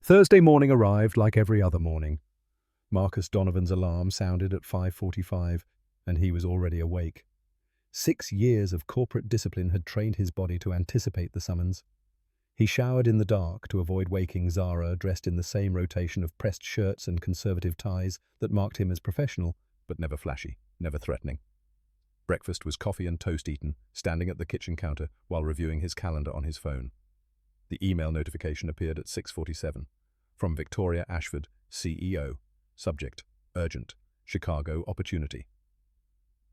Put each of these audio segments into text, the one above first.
Thursday morning arrived like every other morning. Marcus Donovan's alarm sounded at 5:45, and he was already awake. 6 years of corporate discipline had trained his body to anticipate the summons. He showered in the dark to avoid waking Zara, dressed in the same rotation of pressed shirts and conservative ties that marked him as professional, but never flashy, never threatening. Breakfast was coffee and toast eaten, standing at the kitchen counter while reviewing his calendar on his phone. The email notification appeared at 6:47. From Victoria Ashford, CEO. Subject: Urgent. Chicago Opportunity.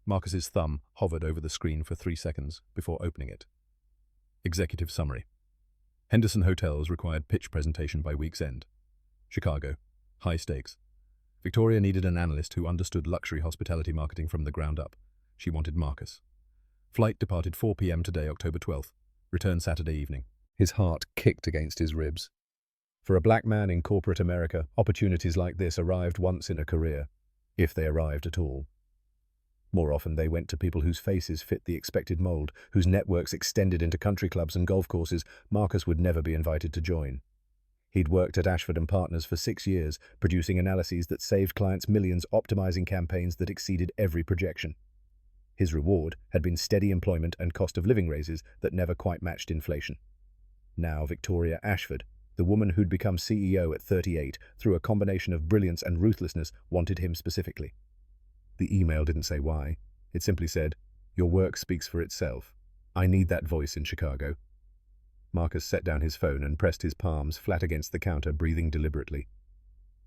Marcus's thumb hovered over the screen for 3 seconds before opening it. Executive Summary. Henderson Hotels required pitch presentation by week's end. Chicago. High stakes. Victoria needed an analyst who understood luxury hospitality marketing from the ground up. She wanted Marcus. Flight departed 4 p.m. today, October 12th. Return Saturday evening. His heart kicked against his ribs. For a black man in corporate America, opportunities like this arrived once in a career, if they arrived at all. More often they went to people whose faces fit the expected mold, whose networks extended into country clubs and golf courses Marcus would never be invited to join. He'd worked at Ashford & Partners for 6 years, producing analyses that saved clients millions, optimizing campaigns that exceeded every projection. His reward had been steady employment and cost of living raises that never quite matched inflation. Now Victoria Ashford, the woman who'd become CEO at 38 through a combination of brilliance and ruthlessness, wanted him specifically. The email didn't say why. It simply said, "Your work speaks for itself. I need that voice in Chicago." Marcus set down his phone and pressed his palms flat against the counter, breathing deliberately.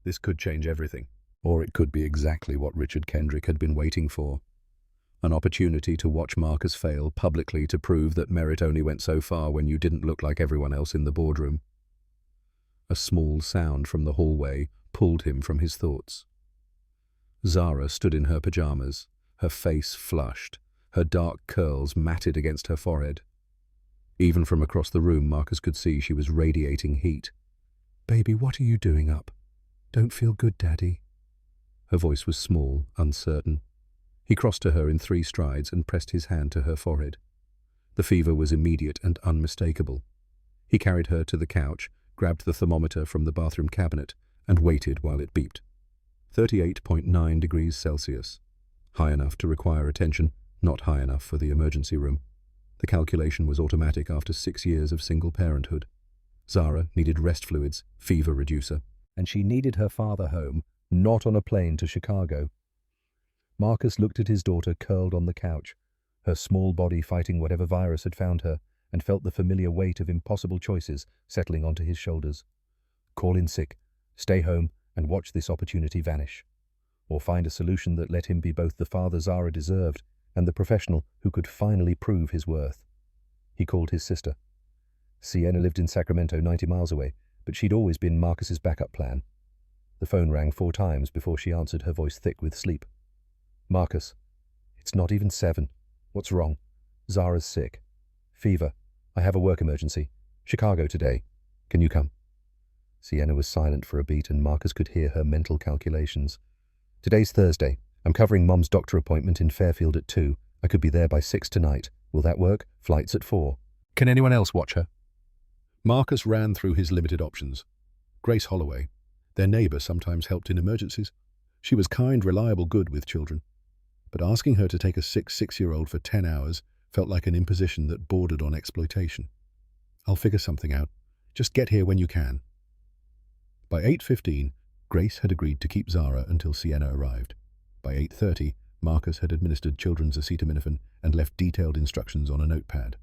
This could change everything. Or it could be exactly what Richard Kendrick had been waiting for. An opportunity to watch Marcus fail publicly, to prove that merit only went so far when you didn't look like everyone else in the boardroom. A small sound from the hallway pulled him from his thoughts. Zara stood in her pajamas, her face flushed, her dark curls matted against her forehead. Even from across the room, Marcus could see she was radiating heat. "Baby, what are you doing up? Don't feel good, Daddy." Her voice was small, uncertain. He crossed to her in 3 strides and pressed his hand to her forehead. The fever was immediate and unmistakable. He carried her to the couch, grabbed the thermometer from the bathroom cabinet, and waited while it beeped. 38.9 degrees Celsius. High enough to require attention, not high enough for the emergency room. The calculation was automatic after 6 years of single parenthood. Zara needed rest fluids, fever reducer, and she needed her father home, not on a plane to Chicago. Marcus looked at his daughter curled on the couch, her small body fighting whatever virus had found her, and felt the familiar weight of impossible choices settling onto his shoulders. Call in sick, stay home, and watch this opportunity vanish. Or find a solution that let him be both the father Zara deserved and the professional who could finally prove his worth. He called his sister. Sienna lived in Sacramento, 90 miles away, but she'd always been Marcus's backup plan. The phone rang 4 times before she answered, her voice thick with sleep. "Marcus, it's not even 7. What's wrong?" "Zara's sick. Fever. I have a work emergency. Chicago today. Can you come?" Sienna was silent for a beat, and Marcus could hear her mental calculations. "Today's Thursday. I'm covering Mom's doctor appointment in Fairfield at 2. I could be there by 6 tonight. Will that work? Flight's at 4. Can anyone else watch her?" Marcus ran through his limited options. Grace Holloway. Their neighbor sometimes helped in emergencies. She was kind, reliable, good with children. But asking her to take a sick 6-year-old for 10 hours felt like an imposition that bordered on exploitation. "I'll figure something out. Just get here when you can." By 8:15, Grace had agreed to keep Zara until Sienna arrived. By 8:30, Marcus had administered children's acetaminophen and left detailed instructions on a notepad.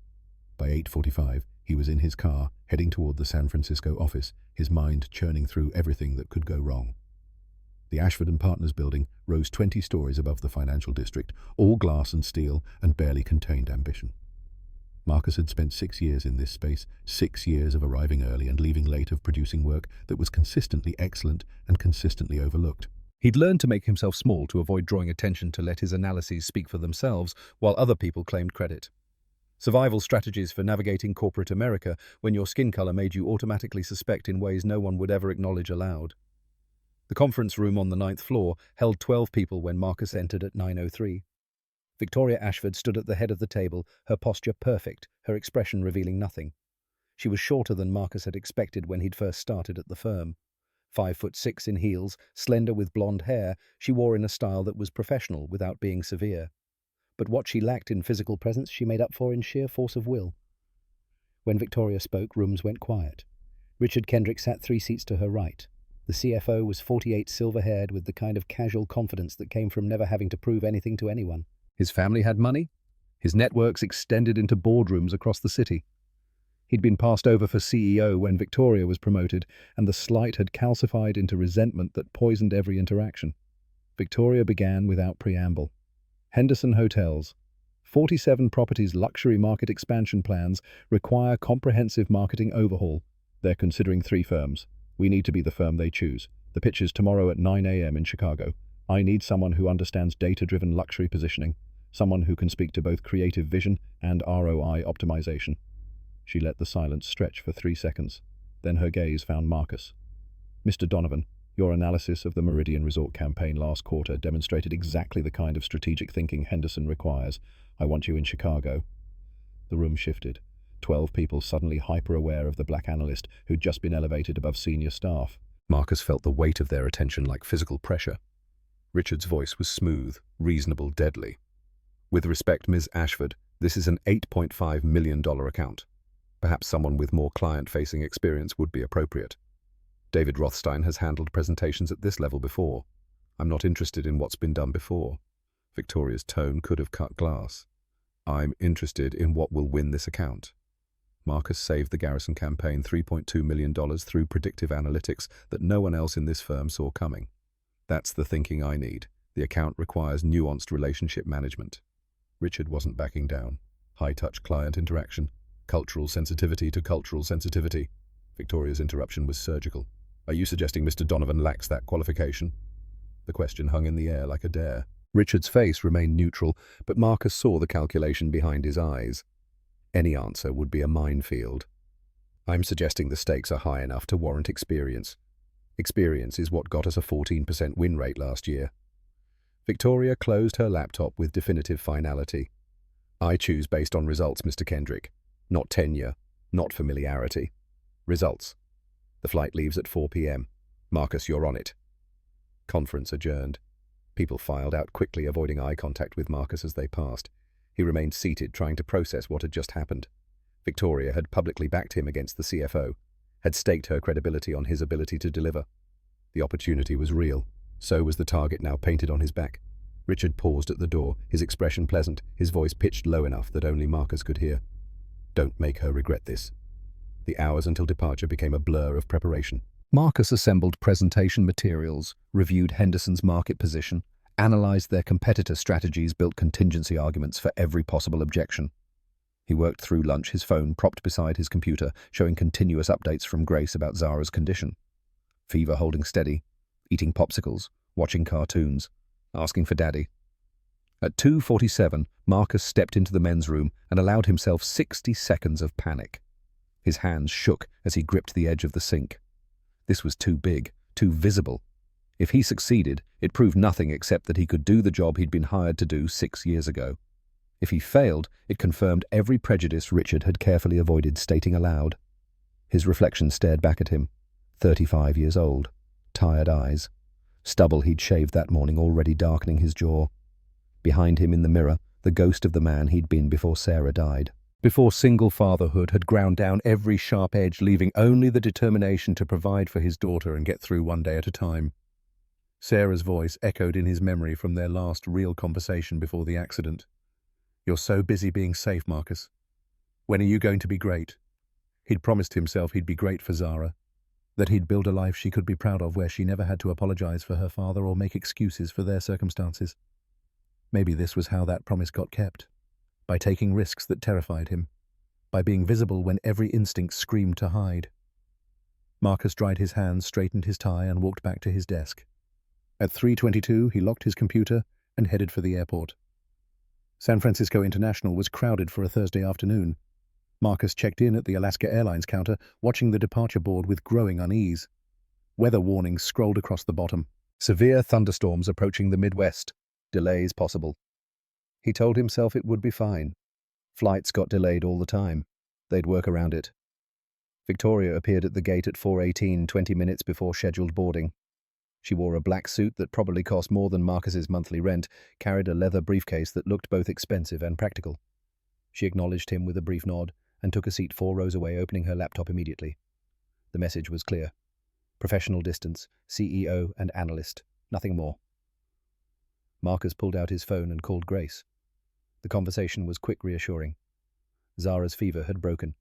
By 8:45, he was in his car, heading toward the San Francisco office, his mind churning through everything that could go wrong. The Ashford & Partners building rose 20 stories above the financial district, all glass and steel, and barely contained ambition. Marcus had spent 6 years in this space, 6 years of arriving early and leaving late, of producing work that was consistently excellent and consistently overlooked. He'd learned to make himself small to avoid drawing attention, to let his analyses speak for themselves while other people claimed credit. Survival strategies for navigating corporate America when your skin color made you automatically suspect in ways no one would ever acknowledge aloud. The conference room on the 9th floor held 12 people when Marcus entered at 9:03. Victoria Ashford stood at the head of the table, her posture perfect, her expression revealing nothing. She was shorter than Marcus had expected when he'd first started at the firm. 5'6" in heels, slender with blonde hair, she wore in a style that was professional without being severe. But what she lacked in physical presence she made up for in sheer force of will. When Victoria spoke, rooms went quiet. Richard Kendrick sat 3 seats to her right. The CFO was 48, silver-haired, with the kind of casual confidence that came from never having to prove anything to anyone. His family had money. His networks extended into boardrooms across the city. He'd been passed over for CEO when Victoria was promoted, and the slight had calcified into resentment that poisoned every interaction. Victoria began without preamble. Henderson Hotels. 47 properties luxury market expansion plans require comprehensive marketing overhaul. They're considering 3 firms. We need to be the firm they choose. The pitch is tomorrow at 9 a.m. in Chicago. I need someone who understands data-driven luxury positioning, someone who can speak to both creative vision and ROI optimization. She let the silence stretch for 3 seconds. Then her gaze found Marcus. Mr. Donovan, your analysis of the Meridian Resort campaign last quarter demonstrated exactly the kind of strategic thinking Henderson requires. I want you in Chicago. The room shifted. 12 people suddenly hyper-aware of the black analyst who'd just been elevated above senior staff. Marcus felt the weight of their attention like physical pressure. Richard's voice was smooth, reasonable, deadly. With respect, Ms. Ashford, this is an $8.5 million account. Perhaps someone with more client-facing experience would be appropriate. David Rothstein has handled presentations at this level before. I'm not interested in what's been done before. Victoria's tone could have cut glass. I'm interested in what will win this account. Marcus saved the Garrison campaign $3.2 million through predictive analytics that no one else in this firm saw coming. That's the thinking I need. The account requires nuanced relationship management. Richard wasn't backing down. High-touch client interaction. Cultural sensitivity to cultural sensitivity. Victoria's interruption was surgical. Are you suggesting Mr. Donovan lacks that qualification? The question hung in the air like a dare. Richard's face remained neutral, but Marcus saw the calculation behind his eyes. Any answer would be a minefield. I'm suggesting the stakes are high enough to warrant experience. Experience is what got us a 14% win rate last year. Victoria closed her laptop with definitive finality. I choose based on results, Mr. Kendrick. Not tenure, not familiarity. Results. The flight leaves at 4 p.m. Marcus, you're on it. Conference adjourned. People filed out quickly, avoiding eye contact with Marcus as they passed. He remained seated, trying to process what had just happened. Victoria had publicly backed him against the CFO, had staked her credibility on his ability to deliver. The opportunity was real. So was the target now painted on his back. Richard paused at the door, his expression pleasant, his voice pitched low enough that only Marcus could hear. Don't make her regret this. The hours until departure became a blur of preparation. Marcus assembled presentation materials, reviewed Henderson's market position, analyzed their competitor strategies, built contingency arguments for every possible objection. He worked through lunch, his phone propped beside his computer, showing continuous updates from Grace about Zara's condition. Fever holding steady, eating popsicles, watching cartoons, asking for daddy. At 2:47, Marcus stepped into the men's room and allowed himself 60 seconds of panic. His hands shook as he gripped the edge of the sink. This was too big, too visible. If he succeeded, it proved nothing except that he could do the job he'd been hired to do 6 years ago. If he failed, it confirmed every prejudice Richard had carefully avoided stating aloud. His reflection stared back at him. 35 years old, tired eyes, stubble he'd shaved that morning already darkening his jaw. Behind him in the mirror, the ghost of the man he'd been before Sarah died. Before single fatherhood had ground down every sharp edge, leaving only the determination to provide for his daughter and get through one day at a time. Sarah's voice echoed in his memory from their last real conversation before the accident. You're so busy being safe, Marcus. When are you going to be great? He'd promised himself he'd be great for Zara, that he'd build a life she could be proud of where she never had to apologize for her father or make excuses for their circumstances. Maybe this was how that promise got kept, by taking risks that terrified him, by being visible when every instinct screamed to hide. Marcus dried his hands, straightened his tie, and walked back to his desk. At 3:22, he locked his computer and headed for the airport. San Francisco International was crowded for a Thursday afternoon. Marcus checked in at the Alaska Airlines counter, watching the departure board with growing unease. Weather warnings scrolled across the bottom. Severe thunderstorms approaching the Midwest. Delays possible. He told himself it would be fine. Flights got delayed all the time. They'd work around it. Victoria appeared at the gate at 4:18, 20 minutes before scheduled boarding. She wore a black suit that probably cost more than Marcus's monthly rent, carried a leather briefcase that looked both expensive and practical. She acknowledged him with a brief nod and took a seat 4 rows away, opening her laptop immediately. The message was clear. Professional distance, CEO and analyst, nothing more. Marcus pulled out his phone and called Grace. The conversation was quick, reassuring. Zara's fever had broken.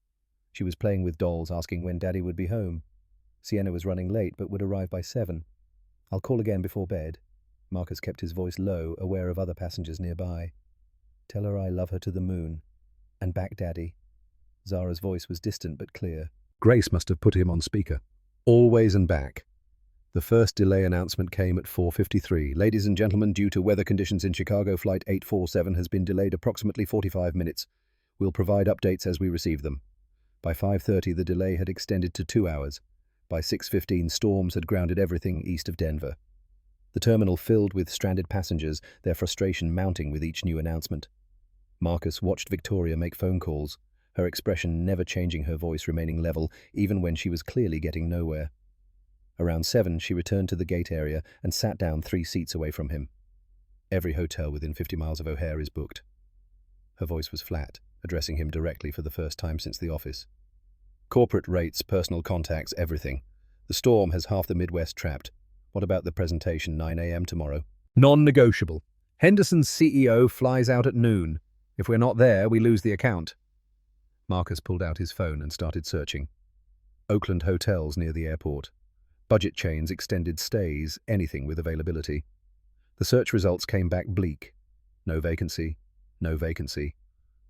She was playing with dolls, asking when Daddy would be home. Sienna was running late, but would arrive by 7. "I'll call again before bed." Marcus kept his voice low, aware of other passengers nearby. "Tell her I love her to the moon. And back, Daddy." Zara's voice was distant but clear. Grace must have put him on speaker. "Always and back." The first delay announcement came at 4:53. "Ladies and gentlemen, due to weather conditions in Chicago, Flight 847 has been delayed approximately 45 minutes. We'll provide updates as we receive them." By 5:30, the delay had extended to 2 hours. By 6:15, storms had grounded everything east of Denver. The terminal filled with stranded passengers, their frustration mounting with each new announcement. Marcus watched Victoria make phone calls, her expression never changing, her voice remaining level, even when she was clearly getting nowhere. Around 7, she returned to the gate area and sat down 3 seats away from him. "Every hotel within 50 miles of O'Hare is booked." Her voice was flat, addressing him directly for the first time since the office. "Corporate rates, personal contacts, everything. The storm has half the Midwest trapped. What about the presentation, 9 a.m. tomorrow?" "Non-negotiable. Henderson's CEO flies out at noon. If we're not there, we lose the account." Marcus pulled out his phone and started searching. Oakland hotels near the airport. Budget chains, extended stays, anything with availability. The search results came back bleak. No vacancy, no vacancy.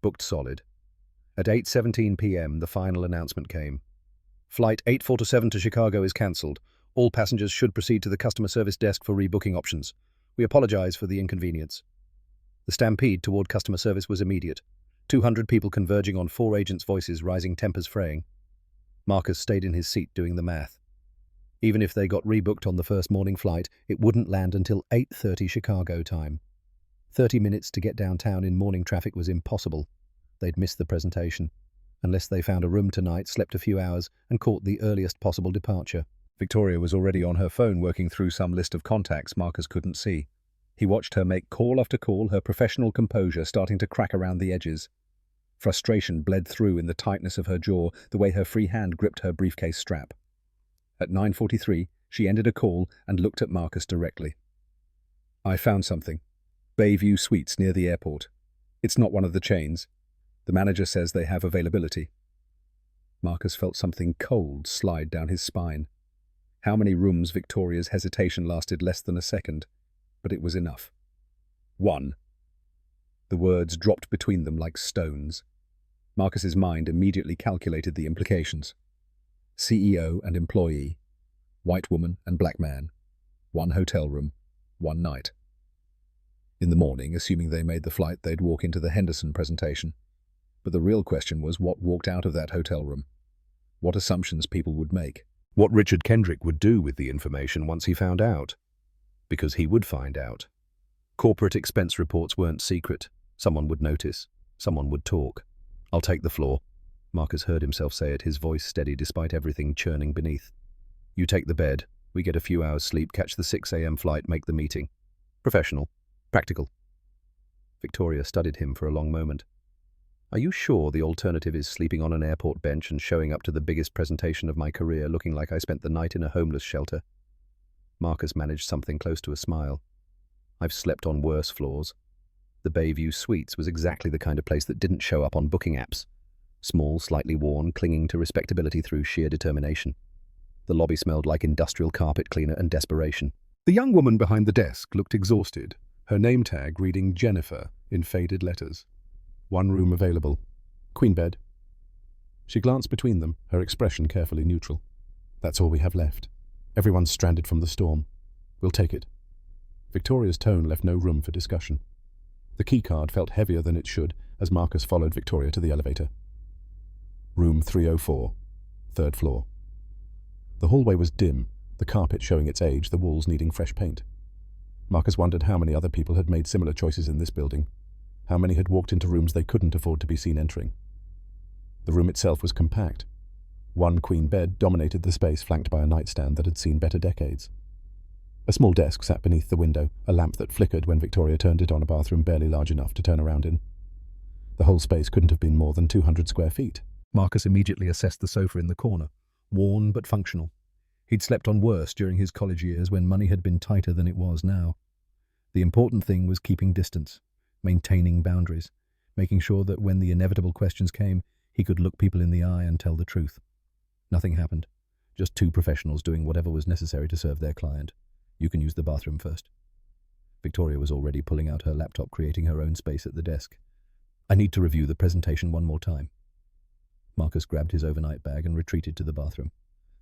Booked solid. At 8:17 p.m., the final announcement came. "Flight 847 to Chicago is cancelled. All passengers should proceed to the customer service desk for rebooking options. We apologize for the inconvenience." The stampede toward customer service was immediate. 200 people converging on 4 agents' voices, rising tempers fraying. Marcus stayed in his seat doing the math. Even if they got rebooked on the first morning flight, it wouldn't land until 8:30 Chicago time. 30 minutes to get downtown in morning traffic was impossible. They'd missed the presentation. Unless they found a room tonight, slept a few hours, and caught the earliest possible departure. Victoria was already on her phone working through some list of contacts Marcus couldn't see. He watched her make call after call, her professional composure starting to crack around the edges. Frustration bled through in the tightness of her jaw, the way her free hand gripped her briefcase strap. At 9:43, she ended a call and looked at Marcus directly. "I found something. Bayview Suites near the airport. It's not one of the chains. The manager says they have availability." Marcus felt something cold slide down his spine. How many rooms? Victoria's hesitation lasted less than a second, but it was enough. 1. The words dropped between them like stones. Marcus's mind immediately calculated the implications. CEO and employee, white woman and black man, 1 hotel room, 1 night. In the morning, assuming they made the flight, they'd walk into the Henderson presentation. But the real question was what walked out of that hotel room. What assumptions people would make. What Richard Kendrick would do with the information once he found out. Because he would find out. Corporate expense reports weren't secret. Someone would notice. Someone would talk. "I'll take the floor," Marcus heard himself say it, his voice steady despite everything churning beneath. "You take the bed. We get a few hours sleep, catch the 6 a.m. flight, make the meeting. Professional. Practical." Victoria studied him for a long moment. "Are you sure the alternative is sleeping on an airport bench and showing up to the biggest presentation of my career looking like I spent the night in a homeless shelter?" Marcus managed something close to a smile. "I've slept on worse floors." The Bayview Suites was exactly the kind of place that didn't show up on booking apps. Small, slightly worn, clinging to respectability through sheer determination. The lobby smelled like industrial carpet cleaner and desperation. The young woman behind the desk looked exhausted, her name tag reading Jennifer in faded letters. 1 room available. Queen bed. She glanced between them, her expression carefully neutral. "That's all we have left. Everyone's stranded from the storm. We'll take it." Victoria's tone left no room for discussion. The keycard felt heavier than it should as Marcus followed Victoria to the elevator. Room 304, 3rd floor. The hallway was dim, the carpet showing its age, the walls needing fresh paint. Marcus wondered how many other people had made similar choices in this building. How many had walked into rooms they couldn't afford to be seen entering. The room itself was compact. One queen bed dominated the space, flanked by a nightstand that had seen better decades. A small desk sat beneath the window, a lamp that flickered when Victoria turned it on, a bathroom barely large enough to turn around in. The whole space couldn't have been more than 200 square feet. Marcus immediately assessed the sofa in the corner, worn but functional. He'd slept on worse during his college years when money had been tighter than it was now. The important thing was keeping distance, maintaining boundaries, making sure that when the inevitable questions came, he could look people in the eye and tell the truth. Nothing happened. Just two professionals doing whatever was necessary to serve their client. You can use the bathroom first. Victoria was already pulling out her laptop, creating her own space at the desk. I need to review the presentation one more time. Marcus grabbed his overnight bag and retreated to the bathroom.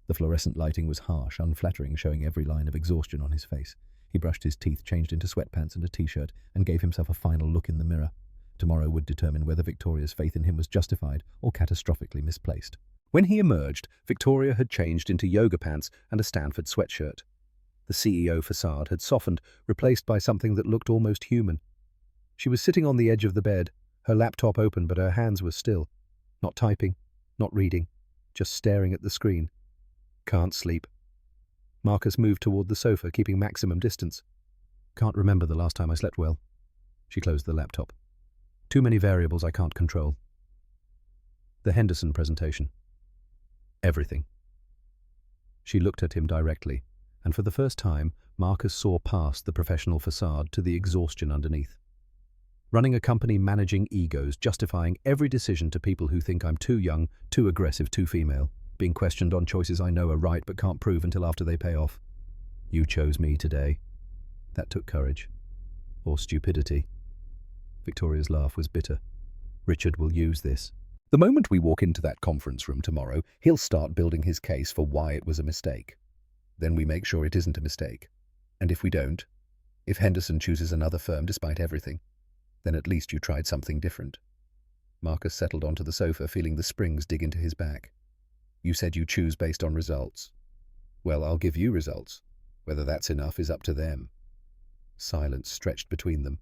The fluorescent lighting was harsh, unflattering, showing every line of exhaustion on his face. He brushed his teeth, changed into sweatpants and a t-shirt, and gave himself a final look in the mirror. Tomorrow would determine whether Victoria's faith in him was justified or catastrophically misplaced. When he emerged, Victoria had changed into yoga pants and a Stanford sweatshirt. The CEO facade had softened, replaced by something that looked almost human. She was sitting on the edge of the bed, her laptop open, but her hands were still. Not typing, not reading, just staring at the screen. Can't sleep. Marcus moved toward the sofa, keeping maximum distance. Can't remember the last time I slept well. She closed the laptop. Too many variables I can't control. The Henderson presentation. Everything. She looked at him directly, and for the first time, Marcus saw past the professional facade to the exhaustion underneath. Running a company, managing egos, justifying every decision to people who think I'm too young, too aggressive, too female, being questioned on choices I know are right but can't prove until after they pay off. You chose me today. That took courage. Or stupidity. Victoria's laugh was bitter. Richard will use this. The moment we walk into that conference room tomorrow, he'll start building his case for why it was a mistake. Then we make sure it isn't a mistake. And if we don't, if Henderson chooses another firm despite everything, then at least you tried something different. Marcus settled onto the sofa, feeling the springs dig into his back. You said you choose based on results. Well, I'll give you results. Whether that's enough is up to them. Silence stretched between them.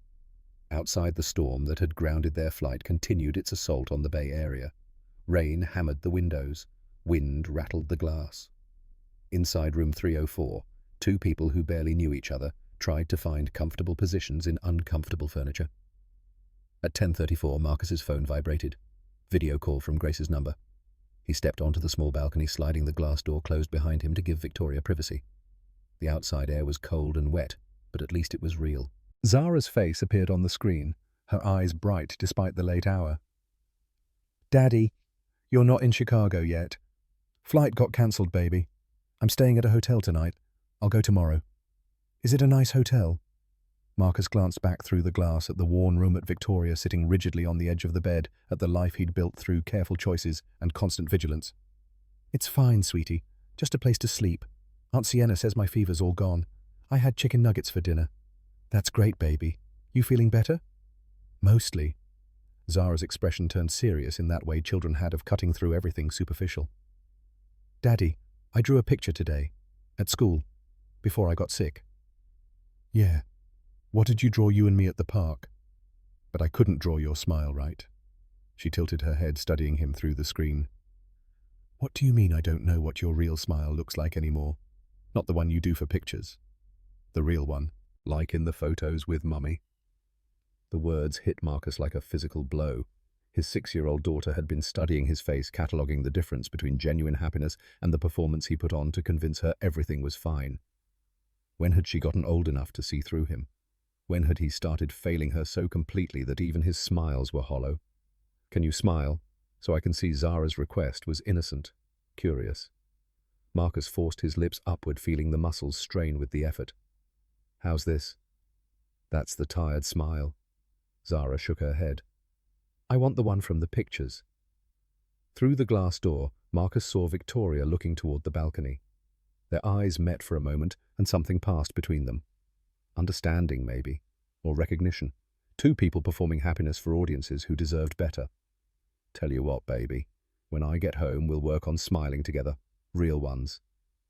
Outside, the storm that had grounded their flight continued its assault on the Bay Area. Rain hammered the windows. Wind rattled the glass. Inside room 304, two people who barely knew each other tried to find comfortable positions in uncomfortable furniture. At 10:34, Marcus's phone vibrated. Video call from Grace's number. He stepped onto the small balcony, sliding the glass door closed behind him to give Victoria privacy. The outside air was cold and wet, but at least it was real. Zara's face appeared on the screen, her eyes bright despite the late hour. Daddy, you're not in Chicago yet. Flight got cancelled, baby. I'm staying at a hotel tonight. I'll go tomorrow. Is it a nice hotel? Marcus glanced back through the glass at the worn room, at Victoria sitting rigidly on the edge of the bed, at the life he'd built through careful choices and constant vigilance. It's fine, sweetie. Just a place to sleep. Aunt Sienna says my fever's all gone. I had chicken nuggets for dinner. That's great, baby. You feeling better? Mostly. Zara's expression turned serious in that way children had of cutting through everything superficial. Daddy, I drew a picture today. At school. Before I got sick. Yeah. What did you draw, you and me at the park? But I couldn't draw your smile right. She tilted her head, studying him through the screen. What do you mean I don't know what your real smile looks like anymore? Not the one you do for pictures. The real one, like in the photos with Mummy. The words hit Marcus like a physical blow. His 6-year-old daughter had been studying his face, cataloguing the difference between genuine happiness and the performance he put on to convince her everything was fine. When had she gotten old enough to see through him? When had he started failing her so completely that even his smiles were hollow? Can you smile? So I can see Zara's request was innocent, curious. Marcus forced his lips upward, feeling the muscles strain with the effort. How's this? That's the tired smile. Zara shook her head. I want the one from the pictures. Through the glass door, Marcus saw Victoria looking toward the balcony. Their eyes met for a moment, and something passed between them. Understanding, maybe, or recognition. Two people performing happiness for audiences who deserved better. Tell you what, baby, when I get home, we'll work on smiling together. Real ones.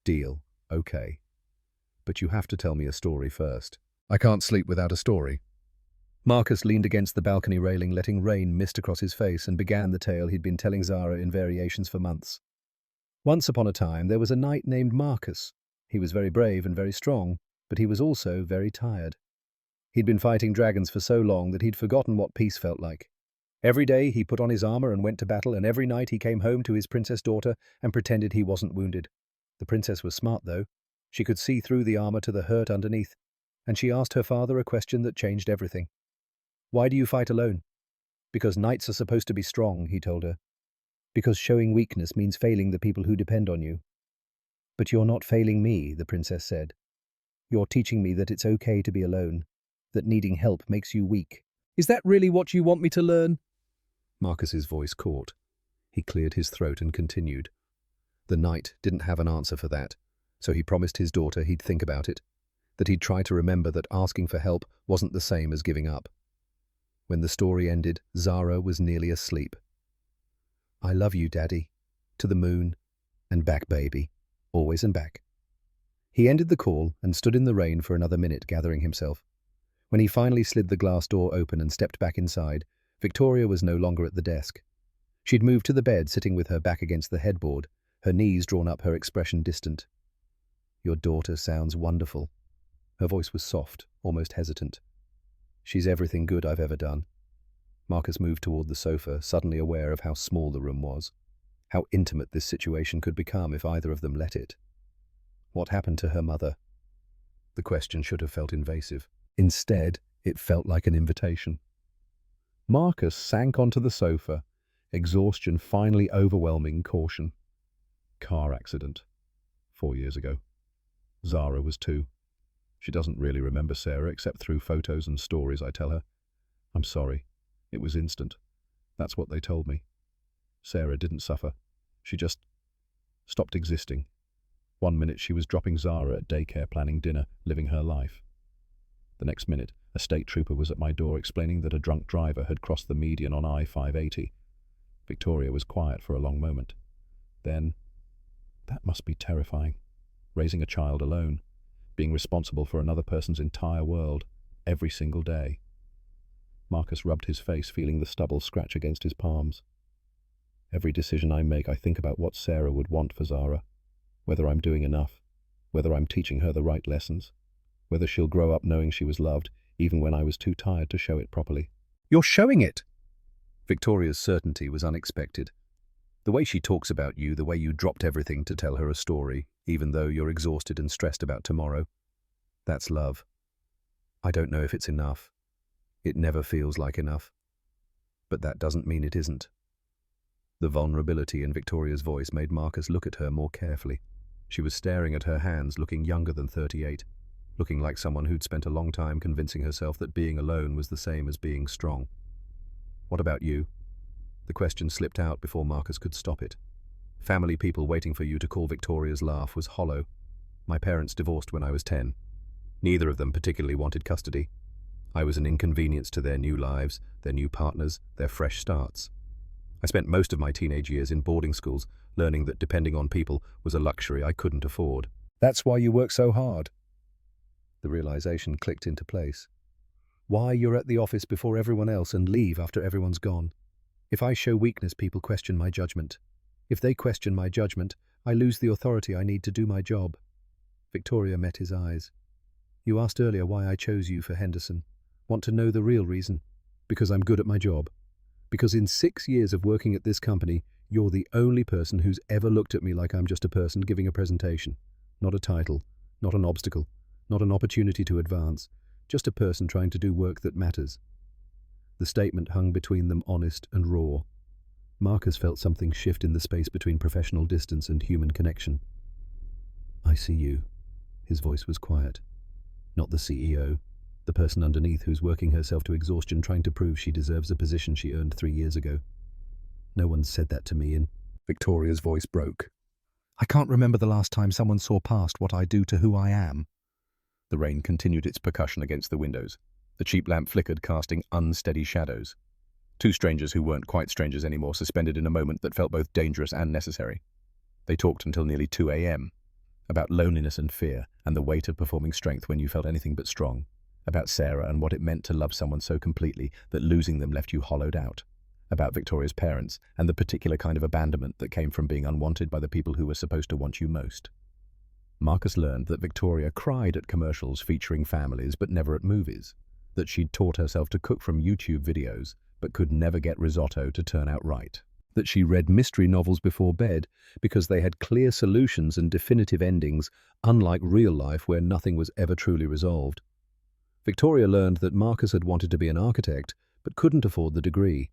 Deal. Okay. But you have to tell me a story first. I can't sleep without a story. Marcus leaned against the balcony railing, letting rain mist across his face, and began the tale he'd been telling Zara in variations for months. Once upon a time, there was a knight named Marcus. He was very brave and very strong, but he was also very tired. He'd been fighting dragons for so long that he'd forgotten what peace felt like. Every day he put on his armor and went to battle, and every night he came home to his princess daughter and pretended he wasn't wounded. The princess was smart, though. She could see through the armor to the hurt underneath, and she asked her father a question that changed everything. "Why do you fight alone?" "Because knights are supposed to be strong," he told her. "Because showing weakness means failing the people who depend on you." "But you're not failing me," the princess said. "You're teaching me that it's okay to be alone, that needing help makes you weak." "Is that really what you want me to learn?" Marcus's voice caught. He cleared his throat and continued. The knight didn't have an answer for that, so he promised his daughter he'd think about it, that he'd try to remember that asking for help wasn't the same as giving up. When the story ended, Zara was nearly asleep. "I love you, Daddy. To the moon. And back, baby. Always and back." He ended the call and stood in the rain for another minute, gathering himself. When he finally slid the glass door open and stepped back inside, Victoria was no longer at the desk. She'd moved to the bed, sitting with her back against the headboard, her knees drawn up, her expression distant. "Your daughter sounds wonderful." Her voice was soft, almost hesitant. "She's everything good I've ever done." Marcus moved toward the sofa, suddenly aware of how small the room was, how intimate this situation could become if either of them let it. What happened to her mother? The question should have felt invasive. Instead, it felt like an invitation. Marcus sank onto the sofa, exhaustion finally overwhelming caution. Car accident. 4 years ago. Zara was 2. She doesn't really remember Sarah except through photos and stories I tell her. I'm sorry. It was instant. That's what they told me. Sarah didn't suffer. She just stopped existing. 1 minute she was dropping Zara at daycare, planning dinner, living her life. The next minute, a state trooper was at my door explaining that a drunk driver had crossed the median on I-580. Victoria was quiet for a long moment. Then, that must be terrifying. Raising a child alone. Being responsible for another person's entire world, every single day. Marcus rubbed his face, feeling the stubble scratch against his palms. Every decision I make, I think about what Sarah would want for Zara. Whether I'm doing enough. Whether I'm teaching her the right lessons. Whether she'll grow up knowing she was loved, even when I was too tired to show it properly. "You're showing it!" Victoria's certainty was unexpected. The way she talks about you, the way you dropped everything to tell her a story, even though you're exhausted and stressed about tomorrow. That's love. I don't know if it's enough. It never feels like enough. But that doesn't mean it isn't. The vulnerability in Victoria's voice made Marcus look at her more carefully. She was staring at her hands, looking younger than 38, looking like someone who'd spent a long time convincing herself that being alone was the same as being strong. "What about you?" The question slipped out before Marcus could stop it. Family people waiting for you to call Victoria's laugh was hollow. My parents divorced when I was 10. Neither of them particularly wanted custody. I was an inconvenience to their new lives, their new partners, their fresh starts. I spent most of my teenage years in boarding schools, learning that depending on people was a luxury I couldn't afford. "That's why you work so hard." The realization clicked into place. Why you're at the office before everyone else and leave after everyone's gone. If I show weakness, people question my judgment. If they question my judgment, I lose the authority I need to do my job. Victoria met his eyes. "You asked earlier why I chose you for Henderson. Want to know the real reason? Because I'm good at my job. Because in 6 years of working at this company, you're the only person who's ever looked at me like I'm just a person giving a presentation. Not a title, not an obstacle, not an opportunity to advance, just a person trying to do work that matters." The statement hung between them, honest and raw. Marcus felt something shift in the space between professional distance and human connection. "I see you." His voice was quiet. Not the CEO, the person underneath who's working herself to exhaustion trying to prove she deserves a position she earned 3 years ago. "No one said that to me." Victoria's voice broke. "I can't remember the last time someone saw past what I do to who I am." The rain continued its percussion against the windows. The cheap lamp flickered, casting unsteady shadows. Two strangers who weren't quite strangers anymore, suspended in a moment that felt both dangerous and necessary. They talked until nearly 2 a.m. About loneliness and fear, and the weight of performing strength when you felt anything but strong. About Sarah and what it meant to love someone so completely that losing them left you hollowed out. about Victoria's parents and the particular kind of abandonment that came from being unwanted by the people who were supposed to want you most. Marcus learned that Victoria cried at commercials featuring families but never at movies, that she'd taught herself to cook from YouTube videos but could never get risotto to turn out right, that she read mystery novels before bed because they had clear solutions and definitive endings, unlike real life where nothing was ever truly resolved. Victoria learned that Marcus had wanted to be an architect but couldn't afford the degree,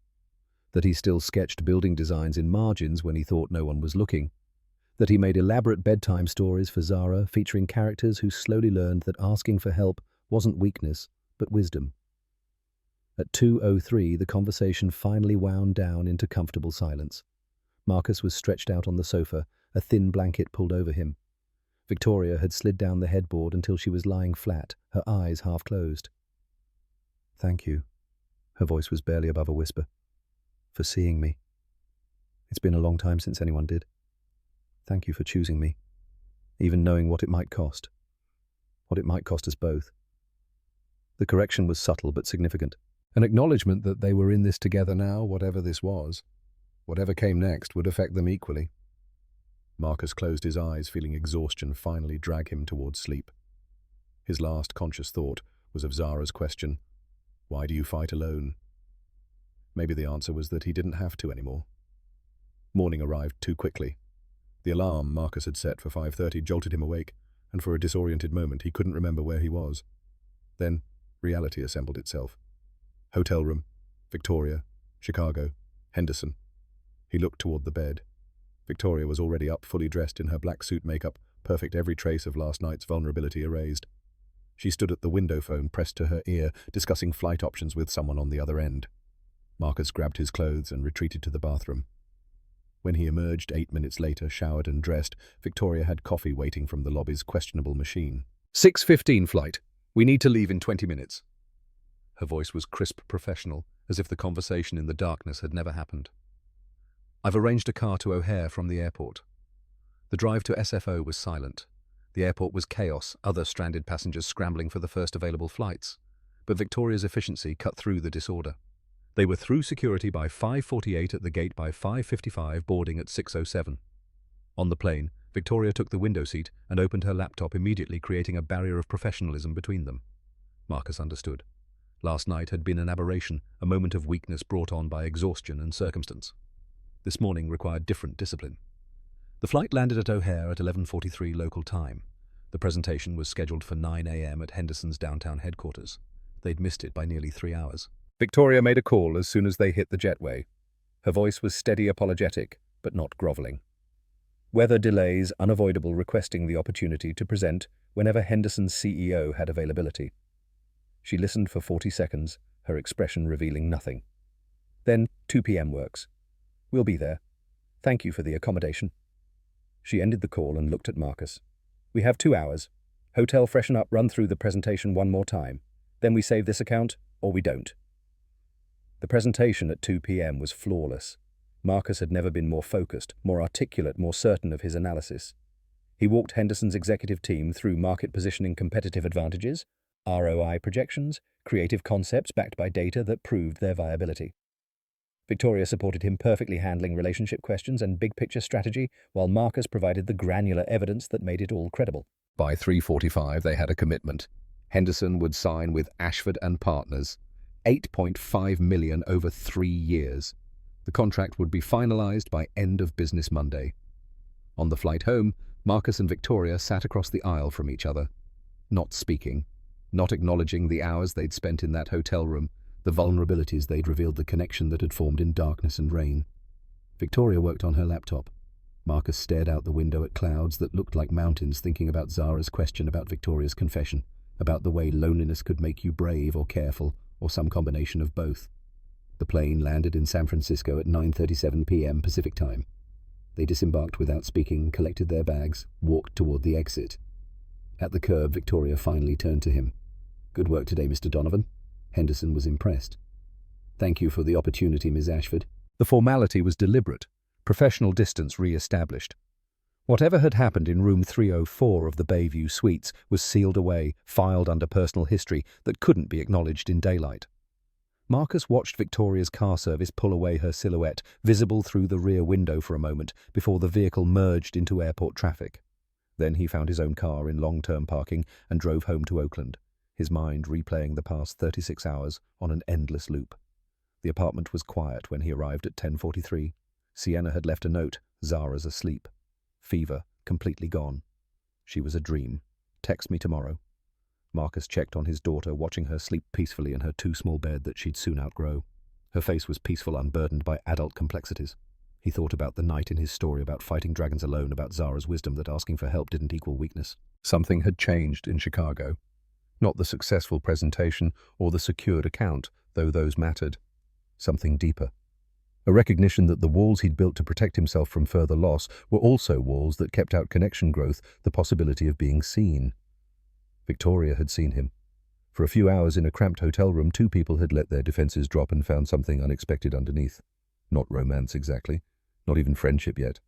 that he still sketched building designs in margins when he thought no one was looking, that he made elaborate bedtime stories for Zara featuring characters who slowly learned that asking for help wasn't weakness, but wisdom. At 2:03, the conversation finally wound down into comfortable silence. Marcus was stretched out on the sofa, a thin blanket pulled over him. Victoria had slid down the headboard until she was lying flat, her eyes half closed. "Thank you," her voice was barely above a whisper, "for seeing me. It's been a long time since anyone did. Thank you for choosing me, even knowing what it might cost. What it might cost us both." The correction was subtle but significant. An acknowledgement that they were in this together now, whatever this was. Whatever came next would affect them equally. Marcus closed his eyes, feeling exhaustion finally drag him towards sleep. His last conscious thought was of Zara's question, "Why do you fight alone?" Maybe the answer was that he didn't have to anymore. Morning arrived too quickly. The alarm Marcus had set for 5:30 jolted him awake, and for a disoriented moment he couldn't remember where he was. Then reality assembled itself. Hotel room, Victoria, Chicago, Henderson. He looked toward the bed. Victoria was already up, fully dressed in her black suit makeup, perfect, every trace of last night's vulnerability erased. She stood at the window phone pressed to her ear, discussing flight options with someone on the other end. Marcus grabbed his clothes and retreated to the bathroom. When he emerged 8 minutes later, showered and dressed, Victoria had coffee waiting from the lobby's questionable machine. 6:15 flight. We need to leave in 20 minutes. Her voice was crisp, professional, as if the conversation in the darkness had never happened. I've arranged a car to O'Hare from the airport. The drive to SFO was silent. The airport was chaos, other stranded passengers scrambling for the first available flights. But Victoria's efficiency cut through the disorder. They were through security by 5:48, at the gate by 5:55, boarding at 6:07. On the plane, Victoria took the window seat and opened her laptop, immediately creating a barrier of professionalism between them. Marcus understood. Last night had been an aberration, a moment of weakness brought on by exhaustion and circumstance. This morning required different discipline. The flight landed at O'Hare at 11:43 local time. The presentation was scheduled for 9 a.m. at Henderson's downtown headquarters. They'd missed it by nearly 3 hours. Victoria made a call as soon as they hit the jetway. Her voice was steady, apologetic, but not groveling. Weather delays unavoidable, requesting the opportunity to present whenever Henderson's CEO had availability. She listened for 40 seconds, her expression revealing nothing. Then 2 p.m. works. We'll be there. Thank you for the accommodation. She ended the call and looked at Marcus. We have 2 hours. Hotel, freshen up, run through the presentation one more time. Then we save this account, or we don't. The presentation at 2 p.m. was flawless. Marcus had never been more focused, more articulate, more certain of his analysis. He walked Henderson's executive team through market positioning, competitive advantages, ROI projections, creative concepts backed by data that proved their viability. Victoria supported him perfectly, handling relationship questions and big-picture strategy, while Marcus provided the granular evidence that made it all credible. By 3:45, they had a commitment. Henderson would sign with Ashford and Partners, $8.5 million over 3 years. The contract would be finalized by end of business Monday. On the flight home, Marcus and Victoria sat across the aisle from each other, not speaking, not acknowledging the hours they'd spent in that hotel room, the vulnerabilities they'd revealed, the connection that had formed in darkness and rain. Victoria worked on her laptop. Marcus stared out the window at clouds that looked like mountains, thinking about Zara's question, about Victoria's confession, about the way loneliness could make you brave or careful, or some combination of both. The plane landed in San Francisco at 9:37 p.m. Pacific time. They disembarked without speaking, collected their bags, walked toward the exit. At the curb, Victoria finally turned to him. "Good work today, Mr. Donovan." Henderson was impressed. "Thank you for the opportunity, Ms. Ashford." The formality was deliberate, professional distance re-established. Whatever had happened in room 304 of the Bayview Suites was sealed away, filed under personal history that couldn't be acknowledged in daylight. Marcus watched Victoria's car service pull away her silhouette, visible through the rear window for a moment, before the vehicle merged into airport traffic. Then he found his own car in long-term parking and drove home to Oakland, his mind replaying the past 36 hours on an endless loop. The apartment was quiet when he arrived at 10:43. Sienna had left a note, "Zara's asleep. Fever, completely gone. She was a dream. Text me tomorrow." Marcus checked on his daughter, watching her sleep peacefully in her too-small bed that she'd soon outgrow. Her face was peaceful, unburdened by adult complexities. He thought about the night in his story about fighting dragons alone, about Zara's wisdom that asking for help didn't equal weakness. Something had changed in Chicago. Not the successful presentation or the secured account, though those mattered. Something deeper. A recognition that the walls he'd built to protect himself from further loss were also walls that kept out connection growth, the possibility of being seen. Victoria had seen him. For a few hours in a cramped hotel room, two people had let their defenses drop and found something unexpected underneath. Not romance exactly, not even friendship yet.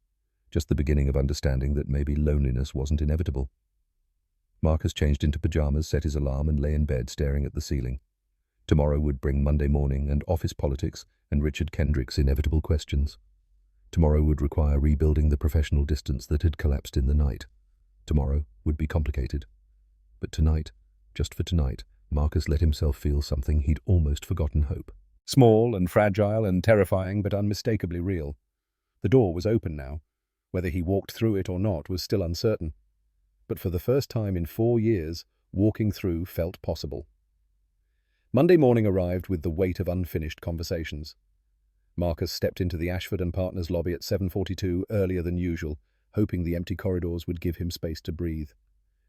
Just the beginning of understanding that maybe loneliness wasn't inevitable. Marcus changed into pajamas, set his alarm, and lay in bed staring at the ceiling. Tomorrow would bring Monday morning and office politics and Richard Kendrick's inevitable questions. Tomorrow would require rebuilding the professional distance that had collapsed in the night. Tomorrow would be complicated. But tonight, just for tonight, Marcus let himself feel something he'd almost forgotten: hope. Small and fragile and terrifying, but unmistakably real. The door was open now. Whether he walked through it or not was still uncertain. But for the first time in 4 years, walking through felt possible. Monday morning arrived with the weight of unfinished conversations. Marcus stepped into the Ashford & Partners lobby at 7:42, earlier than usual, hoping the empty corridors would give him space to breathe.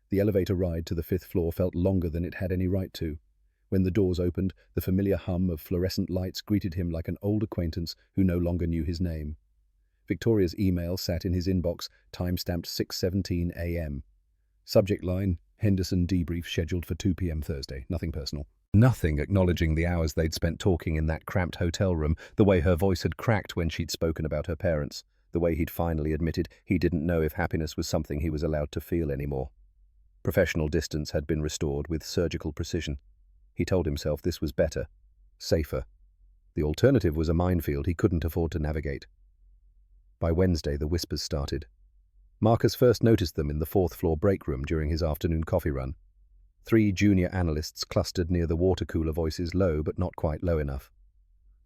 The elevator ride to the 5th floor felt longer than it had any right to. When the doors opened, the familiar hum of fluorescent lights greeted him like an old acquaintance who no longer knew his name. Victoria's email sat in his inbox, time-stamped 6:17 a.m. Subject line, Henderson debrief scheduled for 2 p.m. Thursday. Nothing personal. Nothing acknowledging the hours they'd spent talking in that cramped hotel room, the way her voice had cracked when she'd spoken about her parents, the way he'd finally admitted he didn't know if happiness was something he was allowed to feel anymore. Professional distance had been restored with surgical precision. He told himself this was better, safer. The alternative was a minefield he couldn't afford to navigate. By Wednesday, the whispers started. Marcus first noticed them in the 4th floor break room during his afternoon coffee run. 3 junior analysts clustered near the water cooler, voices low but not quite low enough.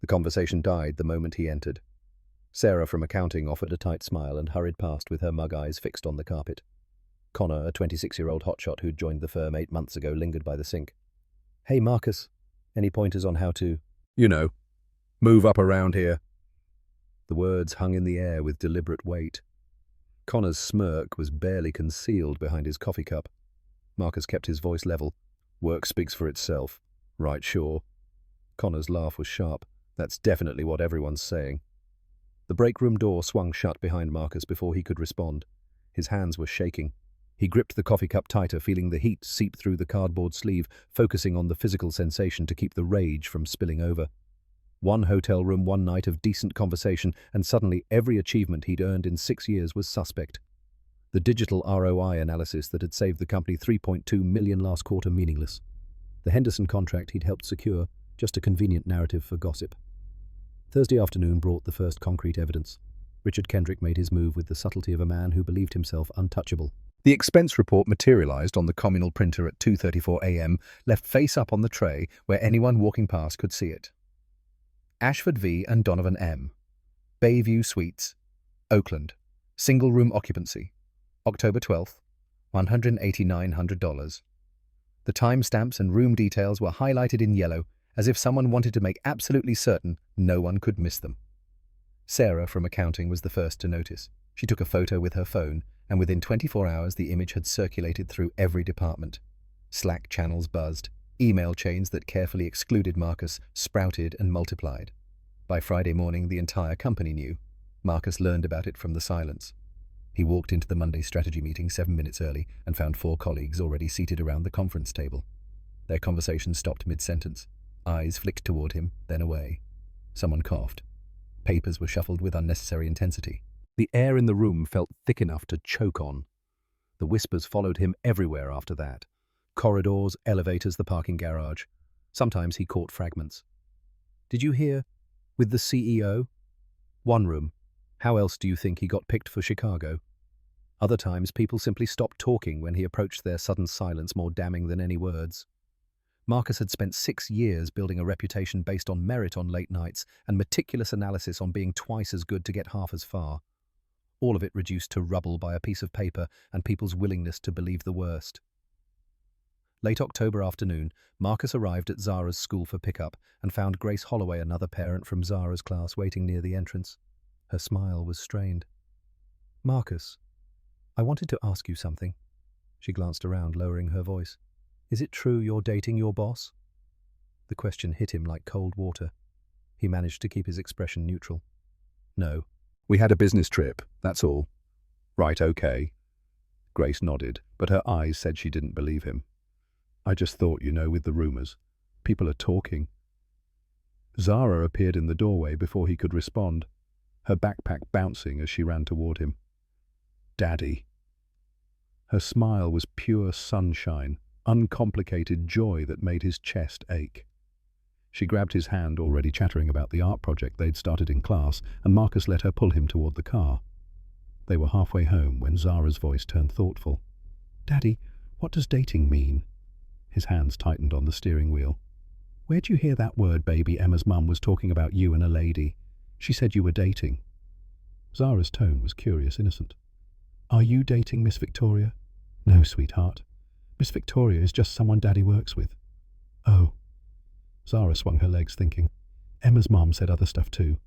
The conversation died the moment he entered. Sarah from accounting offered a tight smile and hurried past with her mug eyes fixed on the carpet. Connor, a 26-year-old hotshot who'd joined the firm 8 months ago, lingered by the sink. "Hey, Marcus, any pointers on how to—" "You know, move up around here." The words hung in the air with deliberate weight. Connor's smirk was barely concealed behind his coffee cup. Marcus kept his voice level. "Work speaks for itself." "Right, sure." Connor's laugh was sharp. "That's definitely what everyone's saying." The break room door swung shut behind Marcus before he could respond. His hands were shaking. He gripped the coffee cup tighter, feeling the heat seep through the cardboard sleeve, focusing on the physical sensation to keep the rage from spilling over. One hotel room, one night of decent conversation, and suddenly every achievement he'd earned in 6 years was suspect. The digital ROI analysis that had saved the company $3.2 million last quarter meaningless. The Henderson contract he'd helped secure, just a convenient narrative for gossip. Thursday afternoon brought the first concrete evidence. Richard Kendrick made his move with the subtlety of a man who believed himself untouchable. The expense report materialized on the communal printer at 2:34 a.m., left face up on the tray where anyone walking past could see it. Ashford V. and Donovan M. Bayview Suites, Oakland. Single room occupancy. October 12th, $1,8,900. The timestamps and room details were highlighted in yellow, as if someone wanted to make absolutely certain no one could miss them. Sarah from accounting was the first to notice. She took a photo with her phone, and within 24 hours the image had circulated through every department. Slack channels buzzed. Email chains that carefully excluded Marcus sprouted and multiplied. By Friday morning, the entire company knew. Marcus learned about it from the silence. He walked into the Monday strategy meeting 7 minutes early and found 4 colleagues already seated around the conference table. Their conversation stopped mid-sentence. Eyes flicked toward him, then away. Someone coughed. Papers were shuffled with unnecessary intensity. The air in the room felt thick enough to choke on. The whispers followed him everywhere after that. Corridors, elevators, the parking garage. Sometimes he caught fragments. Did you hear? With the CEO? One room. How else do you think he got picked for Chicago? Other times, people simply stopped talking when he approached their sudden silence more damning than any words. Marcus had spent 6 years building a reputation based on merit on late nights and meticulous analysis on being twice as good to get half as far. All of it reduced to rubble by a piece of paper and people's willingness to believe the worst. Late October afternoon, Marcus arrived at Zara's school for pickup and found Grace Holloway, another parent from Zara's class, waiting near the entrance. Her smile was strained. "Marcus, I wanted to ask you something." She glanced around, lowering her voice. "Is it true you're dating your boss?" The question hit him like cold water. He managed to keep his expression neutral. "No." We had a business trip, that's all. Right, okay. Grace nodded, but her eyes said she didn't believe him. I just thought, with the rumors. People are talking. Zara appeared in the doorway before he could respond, her backpack bouncing as she ran toward him. Daddy. Her smile was pure sunshine, uncomplicated joy that made his chest ache. She grabbed his hand, already chattering about the art project they'd started in class, and Marcus let her pull him toward the car. They were halfway home when Zara's voice turned thoughtful. "Daddy, what does dating mean?" His hands tightened on the steering wheel. "Where'd you hear that word, baby? Emma's mum was talking about you and a lady. She said you were dating." Zara's tone was curious, innocent. "Are you dating Miss Victoria?" "No, sweetheart. Miss Victoria is just someone Daddy works with." "Oh." Zara swung her legs, thinking. "Emma's mum said other stuff too,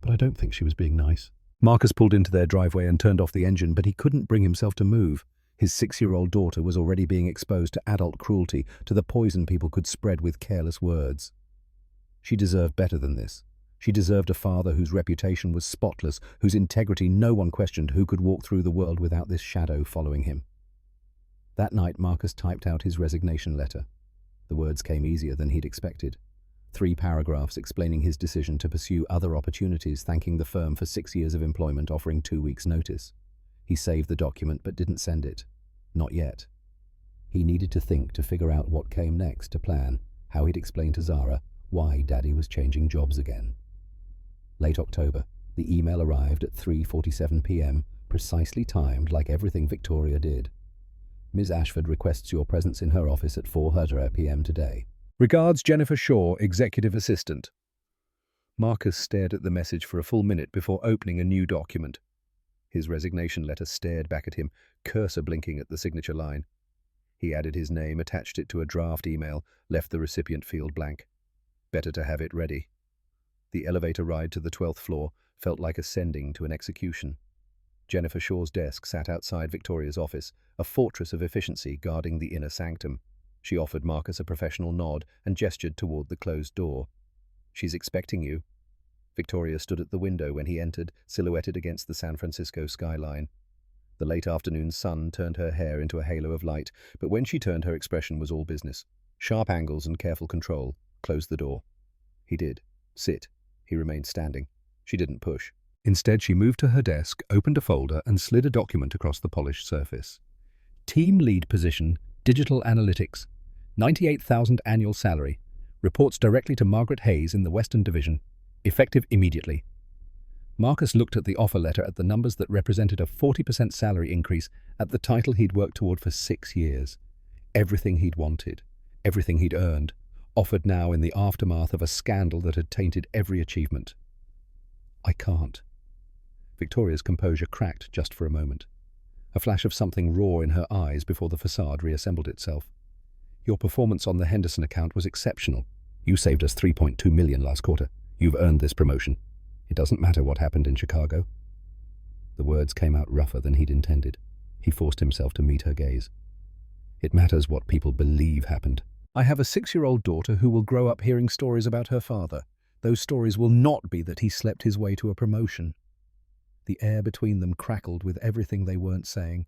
but I don't think she was being nice." Marcus pulled into their driveway and turned off the engine, but he couldn't bring himself to move. His 6-year-old daughter was already being exposed to adult cruelty, to the poison people could spread with careless words. She deserved better than this. She deserved a father whose reputation was spotless, whose integrity no one questioned, who could walk through the world without this shadow following him. That night, Marcus typed out his resignation letter. The words came easier than he'd expected. 3 paragraphs explaining his decision to pursue other opportunities, thanking the firm for 6 years of employment, offering 2 weeks' notice. He saved the document but didn't send it. Not yet. He needed to think, to figure out what came next, to plan how he'd explain to Zara why Daddy was changing jobs again. Late October, the email arrived at 3:47 p.m., precisely timed like everything Victoria did. "Ms. Ashford requests your presence in her office at 4:00 p.m. today. Regards, Jennifer Shaw, Executive Assistant." Marcus stared at the message for a full minute before opening a new document. His resignation letter stared back at him, cursor blinking at the signature line. He added his name, attached it to a draft email, left the recipient field blank. Better to have it ready. The elevator ride to the 12th floor felt like ascending to an execution. Jennifer Shaw's desk sat outside Victoria's office, a fortress of efficiency guarding the inner sanctum. She offered Marcus a professional nod and gestured toward the closed door. "She's expecting you." Victoria stood at the window when he entered, silhouetted against the San Francisco skyline. The late afternoon sun turned her hair into a halo of light, but when she turned, her expression was all business. Sharp angles and careful control. "Close the door." He did. "Sit." He remained standing. She didn't push. Instead, she moved to her desk, opened a folder, and slid a document across the polished surface. "Team lead position, digital analytics. 98,000 annual salary. Reports directly to Margaret Hayes in the Western Division. Effective immediately." Marcus looked at the offer letter, at the numbers that represented a 40% salary increase, at the title he'd worked toward for 6 years. Everything he'd wanted, everything he'd earned, offered now in the aftermath of a scandal that had tainted every achievement. "I can't." Victoria's composure cracked just for a moment. A flash of something raw in her eyes before the facade reassembled itself. "Your performance on the Henderson account was exceptional. You saved us $3.2 million last quarter. You've earned this promotion. It doesn't matter what happened in Chicago." The words came out rougher than he'd intended. He forced himself to meet her gaze. "It matters what people believe happened. I have a 6-year-old daughter who will grow up hearing stories about her father. Those stories will not be that he slept his way to a promotion." The air between them crackled with everything they weren't saying.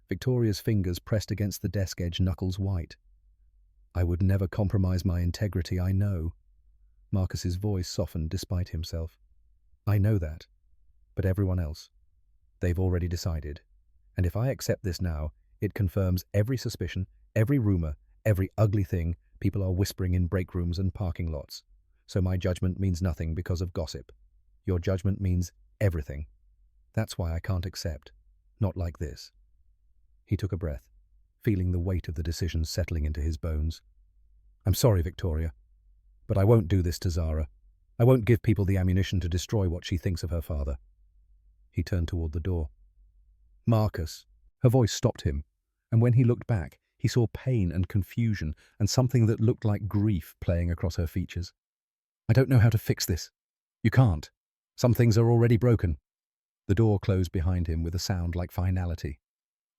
Victoria's fingers pressed against the desk edge, knuckles white. "I would never compromise my integrity, I know." Marcus's voice softened despite himself. "I know that. But everyone else, they've already decided. And if I accept this now, it confirms every suspicion, every rumor, every ugly thing people are whispering in break rooms and parking lots. So my judgment means nothing because of gossip. Your judgment means everything. That's why I can't accept. Not like this." He took a breath, feeling the weight of the decision settling into his bones. "I'm sorry, Victoria, but I won't do this to Zara. I won't give people the ammunition to destroy what she thinks of her father." He turned toward the door. "Marcus." Her voice stopped him, and when he looked back, he saw pain and confusion and something that looked like grief playing across her features. "I don't know how to fix this." "You can't. Some things are already broken." The door closed behind him with a sound like finality.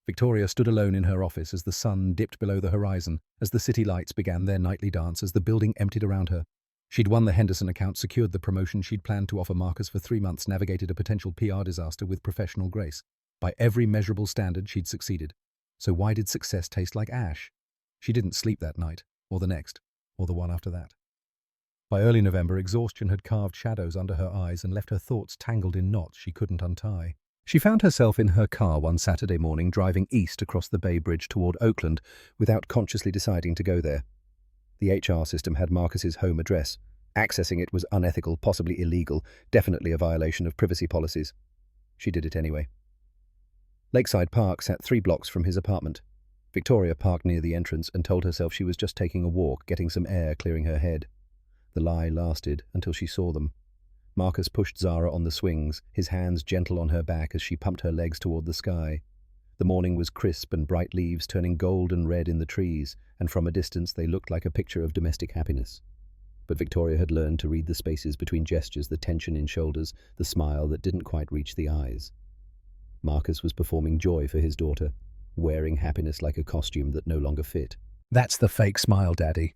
Victoria stood alone in her office as the sun dipped below the horizon, as the city lights began their nightly dance, as the building emptied around her. She'd won the Henderson account, secured the promotion she'd planned to offer Marcus for 3 months, navigated a potential PR disaster with professional grace. By every measurable standard, she'd succeeded. So why did success taste like ash? She didn't sleep that night, or the next, or the one after that. By early November, exhaustion had carved shadows under her eyes and left her thoughts tangled in knots she couldn't untie. She found herself in her car one Saturday morning, driving east across the Bay Bridge toward Oakland without consciously deciding to go there. The HR system had Marcus's home address. Accessing it was unethical, possibly illegal, definitely a violation of privacy policies. She did it anyway. Lakeside Park sat 3 blocks from his apartment. Victoria parked near the entrance and told herself she was just taking a walk, getting some air, clearing her head. The lie lasted until she saw them. Marcus pushed Zara on the swings, his hands gentle on her back as she pumped her legs toward the sky. The morning was crisp and bright leaves turning gold and red in the trees, and from a distance they looked like a picture of domestic happiness. But Victoria had learned to read the spaces between gestures, the tension in shoulders, the smile that didn't quite reach the eyes. Marcus was performing joy for his daughter, wearing happiness like a costume that no longer fit. "That's the fake smile, Daddy."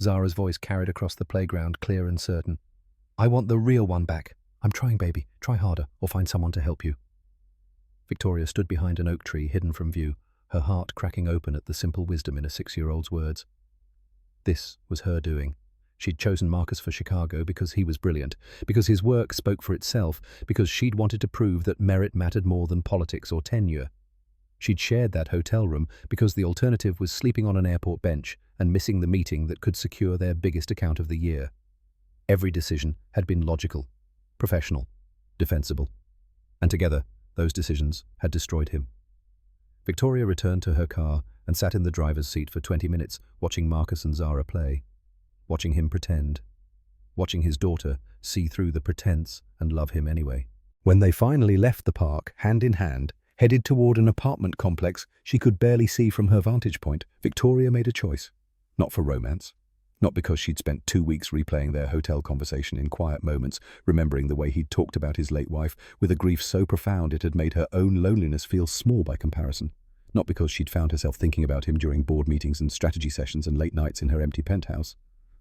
Zara's voice carried across the playground, clear and certain. "I want the real one back. I'm trying, baby. Try harder, or find someone to help you." Victoria stood behind an oak tree, hidden from view, her heart cracking open at the simple wisdom in a 6-year-old's words. This was her doing. She'd chosen Marcus for Chicago because he was brilliant, because his work spoke for itself, because she'd wanted to prove that merit mattered more than politics or tenure. She'd shared that hotel room because the alternative was sleeping on an airport bench and missing the meeting that could secure their biggest account of the year. Every decision had been logical, professional, defensible. And together, those decisions had destroyed him. Victoria returned to her car and sat in the driver's seat for 20 minutes, watching Marcus and Zara play, watching him pretend, watching his daughter see through the pretense and love him anyway. When they finally left the park, hand in hand, headed toward an apartment complex she could barely see from her vantage point, Victoria made a choice. Not for romance. Not because she'd spent 2 weeks replaying their hotel conversation in quiet moments, remembering the way he'd talked about his late wife, with a grief so profound it had made her own loneliness feel small by comparison. Not because she'd found herself thinking about him during board meetings and strategy sessions and late nights in her empty penthouse.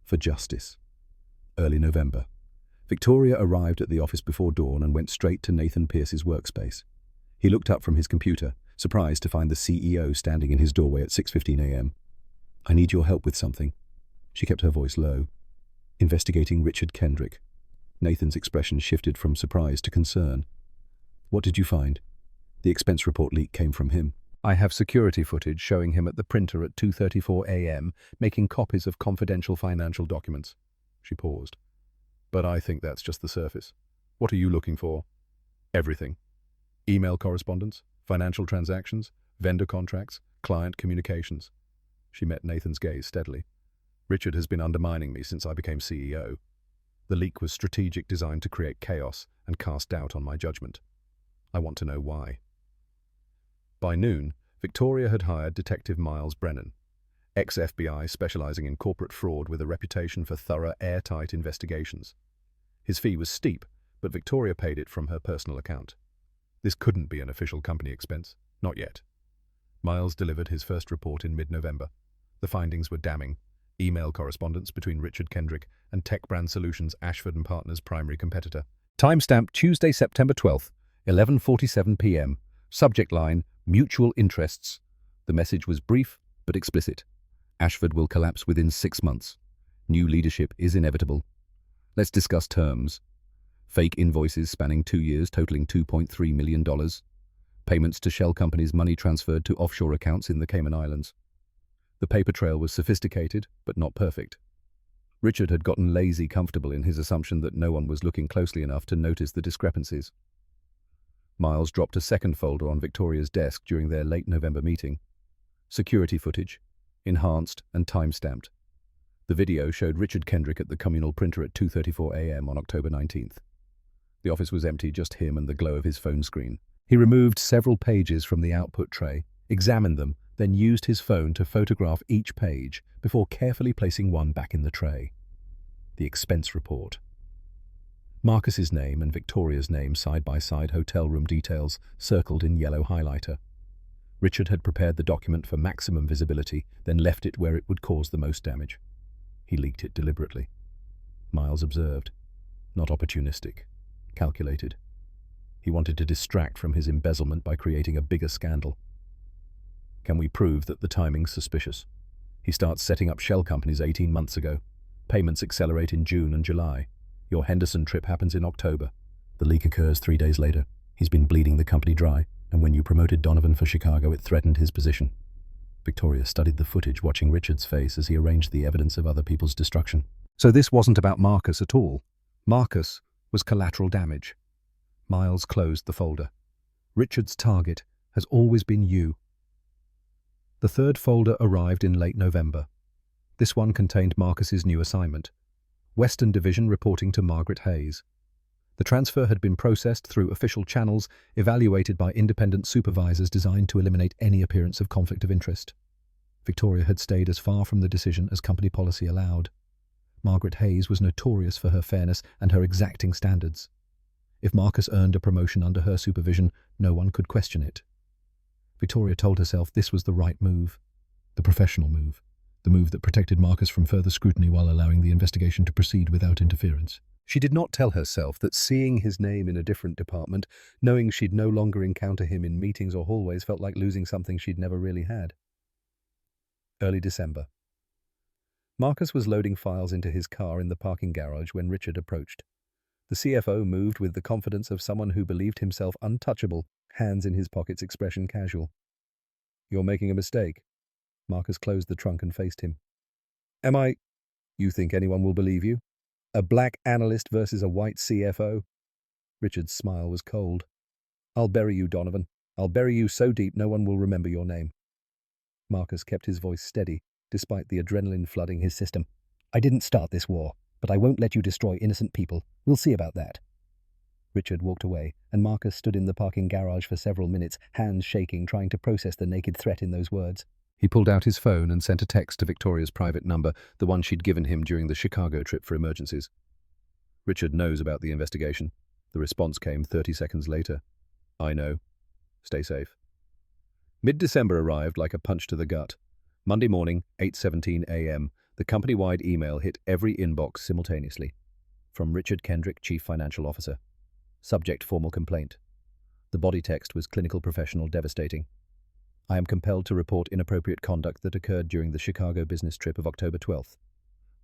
For justice. Early November. Victoria arrived at the office before dawn and went straight to Nathan Pierce's workspace. He looked up from his computer, surprised to find the CEO standing in his doorway at 6:15 a.m. "I need your help with something." She kept her voice low. "Investigating Richard Kendrick." Nathan's expression shifted from surprise to concern. "What did you find?" The expense report leak came from him. "I have security footage showing him at the printer at 2:34 a.m. making copies of confidential financial documents." She paused. "But I think that's just the surface. What are you looking for?" "Everything. Email correspondence, financial transactions, vendor contracts, client communications." She met Nathan's gaze steadily. "Richard has been undermining me since I became CEO. The leak was strategic, designed to create chaos and cast doubt on my judgment. I want to know why." By noon, Victoria had hired Detective Miles Brennan, ex-FBI specializing in corporate fraud with a reputation for thorough, airtight investigations. His fee was steep, but Victoria paid it from her personal account. This couldn't be an official company expense, not yet. Miles delivered his first report in mid-November. The findings were damning. Email correspondence between Richard Kendrick and Tech Brand Solutions, Ashford & Partners' primary competitor. Timestamp Tuesday, September 12th, 11:47 p.m. Subject line, mutual interests. The message was brief but explicit. Ashford will collapse within 6 months. New leadership is inevitable. Let's discuss terms. Fake invoices spanning 2 years totaling $2.3 million. Payments to shell companies, money transferred to offshore accounts in the Cayman Islands. The paper trail was sophisticated, but not perfect. Richard had gotten lazy comfortable in his assumption that no one was looking closely enough to notice the discrepancies. Miles dropped a second folder on Victoria's desk during their late November meeting. Security footage, enhanced and time-stamped. The video showed Richard Kendrick at the communal printer at 2:34 a.m. on October 19th. The office was empty, just him and the glow of his phone screen. He removed several pages from the output tray, examined them, then used his phone to photograph each page before carefully placing one back in the tray. The expense report. Marcus's name and Victoria's name side by side, hotel room details circled in yellow highlighter. Richard had prepared the document for maximum visibility, then left it where it would cause the most damage. He leaked it deliberately. Miles observed. Not opportunistic. Calculated. He wanted to distract from his embezzlement by creating a bigger scandal. Can we prove that the timing's suspicious? He starts setting up shell companies 18 months ago. Payments accelerate in June and July. Your Henderson trip happens in October. The leak occurs 3 days later. He's been bleeding the company dry, and when you promoted Donovan for Chicago, it threatened his position. Victoria studied the footage, watching Richard's face as he arranged the evidence of other people's destruction. So this wasn't about Marcus at all. Marcus was collateral damage. Miles closed the folder. Richard's target has always been you. The third folder arrived in late November. This one contained Marcus's new assignment. Western Division reporting to Margaret Hayes. The transfer had been processed through official channels, evaluated by independent supervisors designed to eliminate any appearance of conflict of interest. Victoria had stayed as far from the decision as company policy allowed. Margaret Hayes was notorious for her fairness and her exacting standards. If Marcus earned a promotion under her supervision, no one could question it. Victoria told herself this was the right move, the professional move, the move that protected Marcus from further scrutiny while allowing the investigation to proceed without interference. She did not tell herself that seeing his name in a different department, knowing she'd no longer encounter him in meetings or hallways, felt like losing something she'd never really had. Early December. Marcus was loading files into his car in the parking garage when Richard approached. The CFO moved with the confidence of someone who believed himself untouchable, hands in his pockets, expression casual. "You're making a mistake." Marcus closed the trunk and faced him. "Am I? You think anyone will believe you? A black analyst versus a white CFO?" Richard's smile was cold. "I'll bury you, Donovan. I'll bury you so deep no one will remember your name." Marcus kept his voice steady, despite the adrenaline flooding his system. "I didn't start this war, but I won't let you destroy innocent people. We'll see about that." Richard walked away, and Marcus stood in the parking garage for several minutes, hands shaking, trying to process the naked threat in those words. He pulled out his phone and sent a text to Victoria's private number, the one she'd given him during the Chicago trip for emergencies. "Richard knows about the investigation." The response came 30 seconds later. "I know. Stay safe." Mid-December arrived like a punch to the gut. Monday morning, 8:17 a.m., the company-wide email hit every inbox simultaneously. From Richard Kendrick, Chief Financial Officer. Subject: formal complaint. The body text was clinical, professional, devastating. "I am compelled to report inappropriate conduct that occurred during the Chicago business trip of October 12th.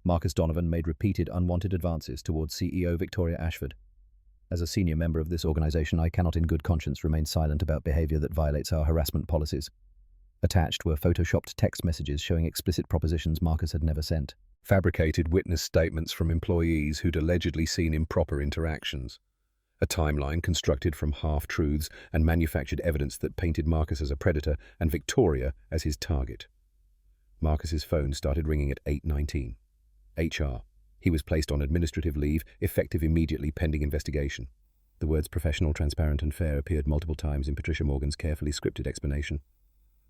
Marcus Donovan made repeated unwanted advances towards CEO Victoria Ashford. As a senior member of this organization, I cannot in good conscience remain silent about behavior that violates our harassment policies." Attached were photoshopped text messages showing explicit propositions Marcus had never sent. Fabricated witness statements from employees who'd allegedly seen improper interactions. A timeline constructed from half-truths and manufactured evidence that painted Marcus as a predator and Victoria as his target. Marcus's phone started ringing at 8:19. HR. He was placed on administrative leave, effective immediately, pending investigation. The words professional, transparent and fair appeared multiple times in Patricia Morgan's carefully scripted explanation.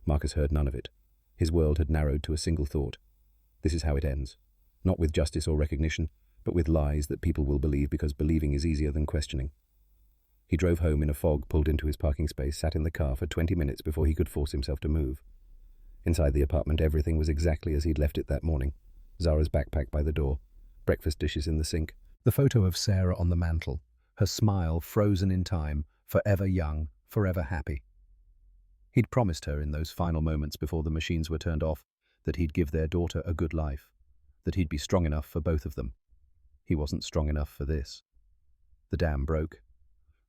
Marcus heard none of it. His world had narrowed to a single thought. This is how it ends. Not with justice or recognition, but with lies that people will believe because believing is easier than questioning. He drove home in a fog, pulled into his parking space, sat in the car for 20 minutes before he could force himself to move. Inside the apartment, everything was exactly as he'd left it that morning. Zara's backpack by the door, breakfast dishes in the sink, the photo of Sarah on the mantel, her smile frozen in time, forever young, forever happy. He'd promised her in those final moments before the machines were turned off that he'd give their daughter a good life, that he'd be strong enough for both of them. He wasn't strong enough for this. The dam broke.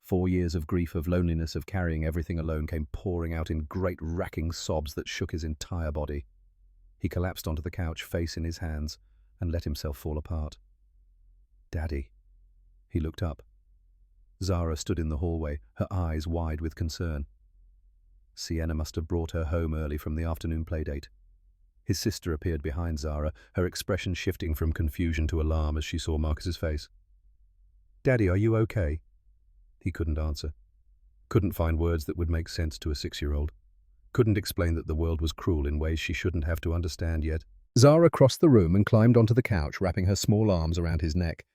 4 years of grief, of loneliness, of carrying everything alone came pouring out in great racking sobs that shook his entire body. He collapsed onto the couch, face in his hands, and let himself fall apart. "Daddy." He looked up. Zara stood in the hallway, her eyes wide with concern. Sienna must have brought her home early from the afternoon playdate. His sister appeared behind Zara, her expression shifting from confusion to alarm as she saw Marcus's face. "Daddy, are you okay?" He couldn't answer. Couldn't find words that would make sense to a 6-year-old. Couldn't explain that the world was cruel in ways she shouldn't have to understand yet. Zara crossed the room and climbed onto the couch, wrapping her small arms around his neck.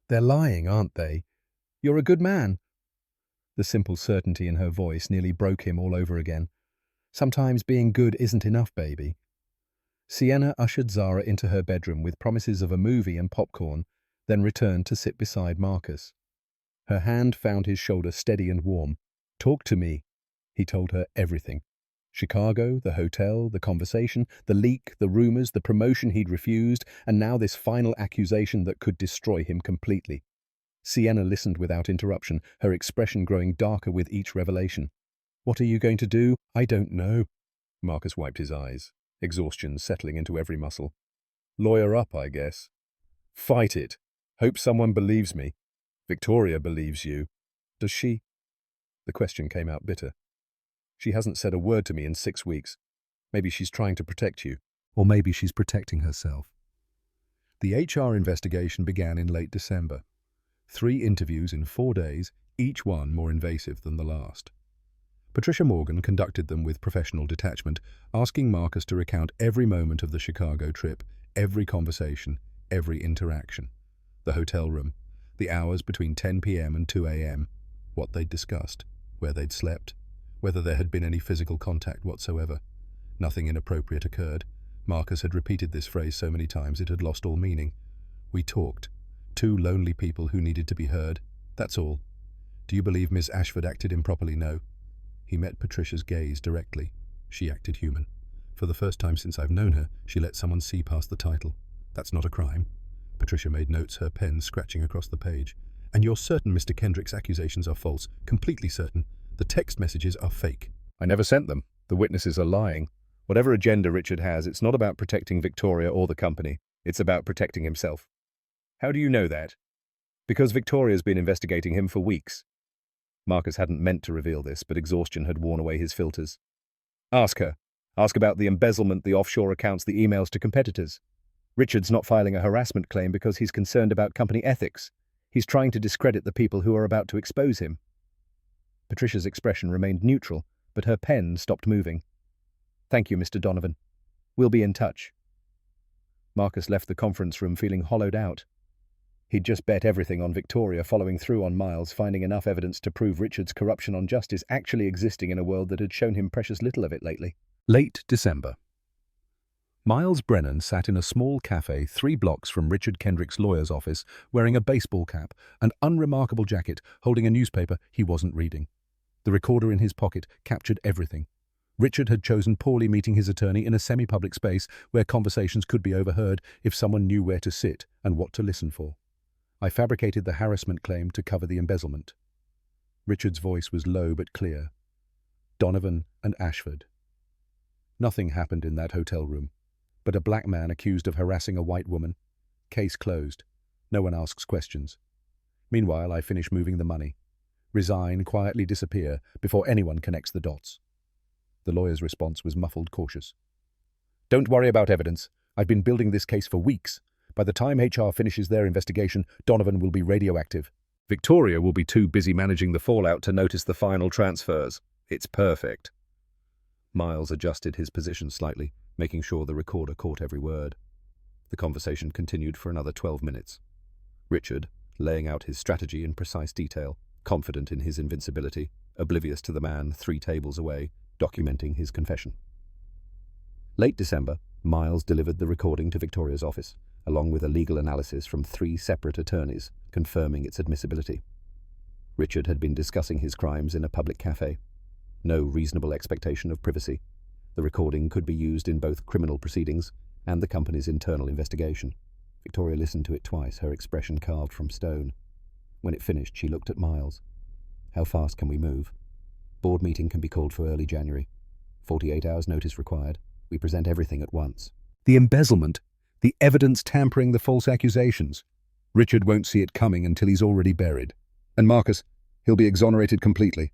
"They're lying, aren't they? You're a good man." The simple certainty in her voice nearly broke him all over again. "Sometimes being good isn't enough, baby." Sienna ushered Zara into her bedroom with promises of a movie and popcorn, then returned to sit beside Marcus. Her hand found his shoulder steady and warm. "Talk to me." He told her everything. Chicago, the hotel, the conversation, the leak, the rumors, the promotion he'd refused, and now this final accusation that could destroy him completely. Sienna listened without interruption, her expression growing darker with each revelation. "What are you going to do?" "I don't know." Marcus wiped his eyes, exhaustion settling into every muscle. "Lawyer up, I guess. Fight it. Hope someone believes me. Victoria believes you. Does she?" The question came out bitter. "She hasn't said a word to me in 6 weeks. Maybe she's trying to protect you. Or maybe she's protecting herself." The HR investigation began in late December. 3 interviews in 4 days, each one more invasive than the last. Patricia Morgan conducted them with professional detachment, asking Marcus to recount every moment of the Chicago trip, every conversation, every interaction. The hotel room, the hours between 10 p.m. and 2 a.m., what they'd discussed, where they'd slept, whether there had been any physical contact whatsoever. Nothing inappropriate occurred. Marcus had repeated this phrase so many times it had lost all meaning. We talked. 2 lonely people who needed to be heard. That's all. "Do you believe Miss Ashford acted improperly?" "No." He met Patricia's gaze directly. She acted human. "For the first time since I've known her, she let someone see past the title. That's not a crime." Patricia made notes, her pen scratching across the page. "And you're certain Mr. Kendrick's accusations are false? Completely certain? The text messages are fake?" "I never sent them. The witnesses are lying. Whatever agenda Richard has, it's not about protecting Victoria or the company. It's about protecting himself." "How do you know that?" "Because Victoria's been investigating him for weeks." Marcus hadn't meant to reveal this, but exhaustion had worn away his filters. "Ask her. Ask about the embezzlement, the offshore accounts, the emails to competitors. Richard's not filing a harassment claim because he's concerned about company ethics. He's trying to discredit the people who are about to expose him." Patricia's expression remained neutral, but her pen stopped moving. "Thank you, Mr. Donovan. We'll be in touch." Marcus left the conference room feeling hollowed out. He'd just bet everything on Victoria following through on Miles, finding enough evidence to prove Richard's corruption on justice actually existing in a world that had shown him precious little of it lately. Late December. Miles Brennan sat in a small cafe 3 blocks from Richard Kendrick's lawyer's office, wearing a baseball cap, an unremarkable jacket, holding a newspaper he wasn't reading. The recorder in his pocket captured everything. Richard had chosen poorly, meeting his attorney in a semi-public space where conversations could be overheard if someone knew where to sit and what to listen for. "I fabricated the harassment claim to cover the embezzlement." Richard's voice was low but clear. "Donovan and Ashford." Nothing happened in that hotel room, but a black man accused of harassing a white woman. Case closed. No one asks questions. Meanwhile, I finish moving the money. Resign, quietly disappear, before anyone connects the dots. The lawyer's response was muffled, cautious. "Don't worry about evidence. I've been building this case for weeks. By the time HR finishes their investigation, Donovan will be radioactive. Victoria will be too busy managing the fallout to notice the final transfers. It's perfect." Miles adjusted his position slightly, making sure the recorder caught every word. The conversation continued for another 12 minutes. Richard, laying out his strategy in precise detail, confident in his invincibility, oblivious to the man 3 tables away, documenting his confession. Late December, Miles delivered the recording to Victoria's office, along with a legal analysis from 3 separate attorneys, confirming its admissibility. Richard had been discussing his crimes in a public cafe. No reasonable expectation of privacy. The recording could be used in both criminal proceedings and the company's internal investigation. Victoria listened to it twice, her expression carved from stone. When it finished, she looked at Miles. "How fast can we move?" "Board meeting can be called for early January. 48 hours notice required. We present everything at once." The The evidence tampering the false accusations. Richard won't see it coming until he's already buried. And Marcus, he'll be exonerated completely.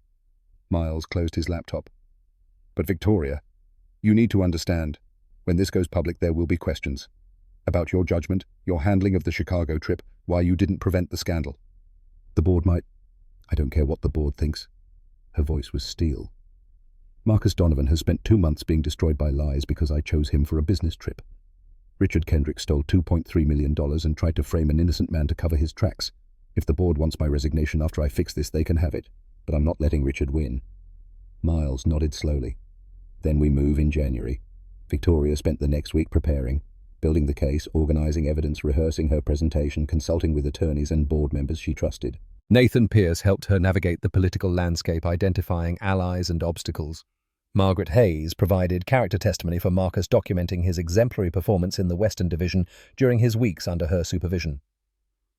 Miles closed his laptop. But Victoria, you need to understand, when this goes public there will be questions. About your judgment, your handling of the Chicago trip, why you didn't prevent the scandal. The board might... I don't care what the board thinks. Her voice was steel. Marcus Donovan has spent 2 months being destroyed by lies because I chose him for a business trip. Richard Kendrick stole $2.3 million and tried to frame an innocent man to cover his tracks. If the board wants my resignation after I fix this, they can have it. But I'm not letting Richard win. Miles nodded slowly. Then we move in January. Victoria spent the next week preparing, building the case, organizing evidence, rehearsing her presentation, consulting with attorneys and board members she trusted. Nathan Pierce helped her navigate the political landscape, identifying allies and obstacles. Margaret Hayes provided character testimony for Marcus, documenting his exemplary performance in the Western Division during his weeks under her supervision.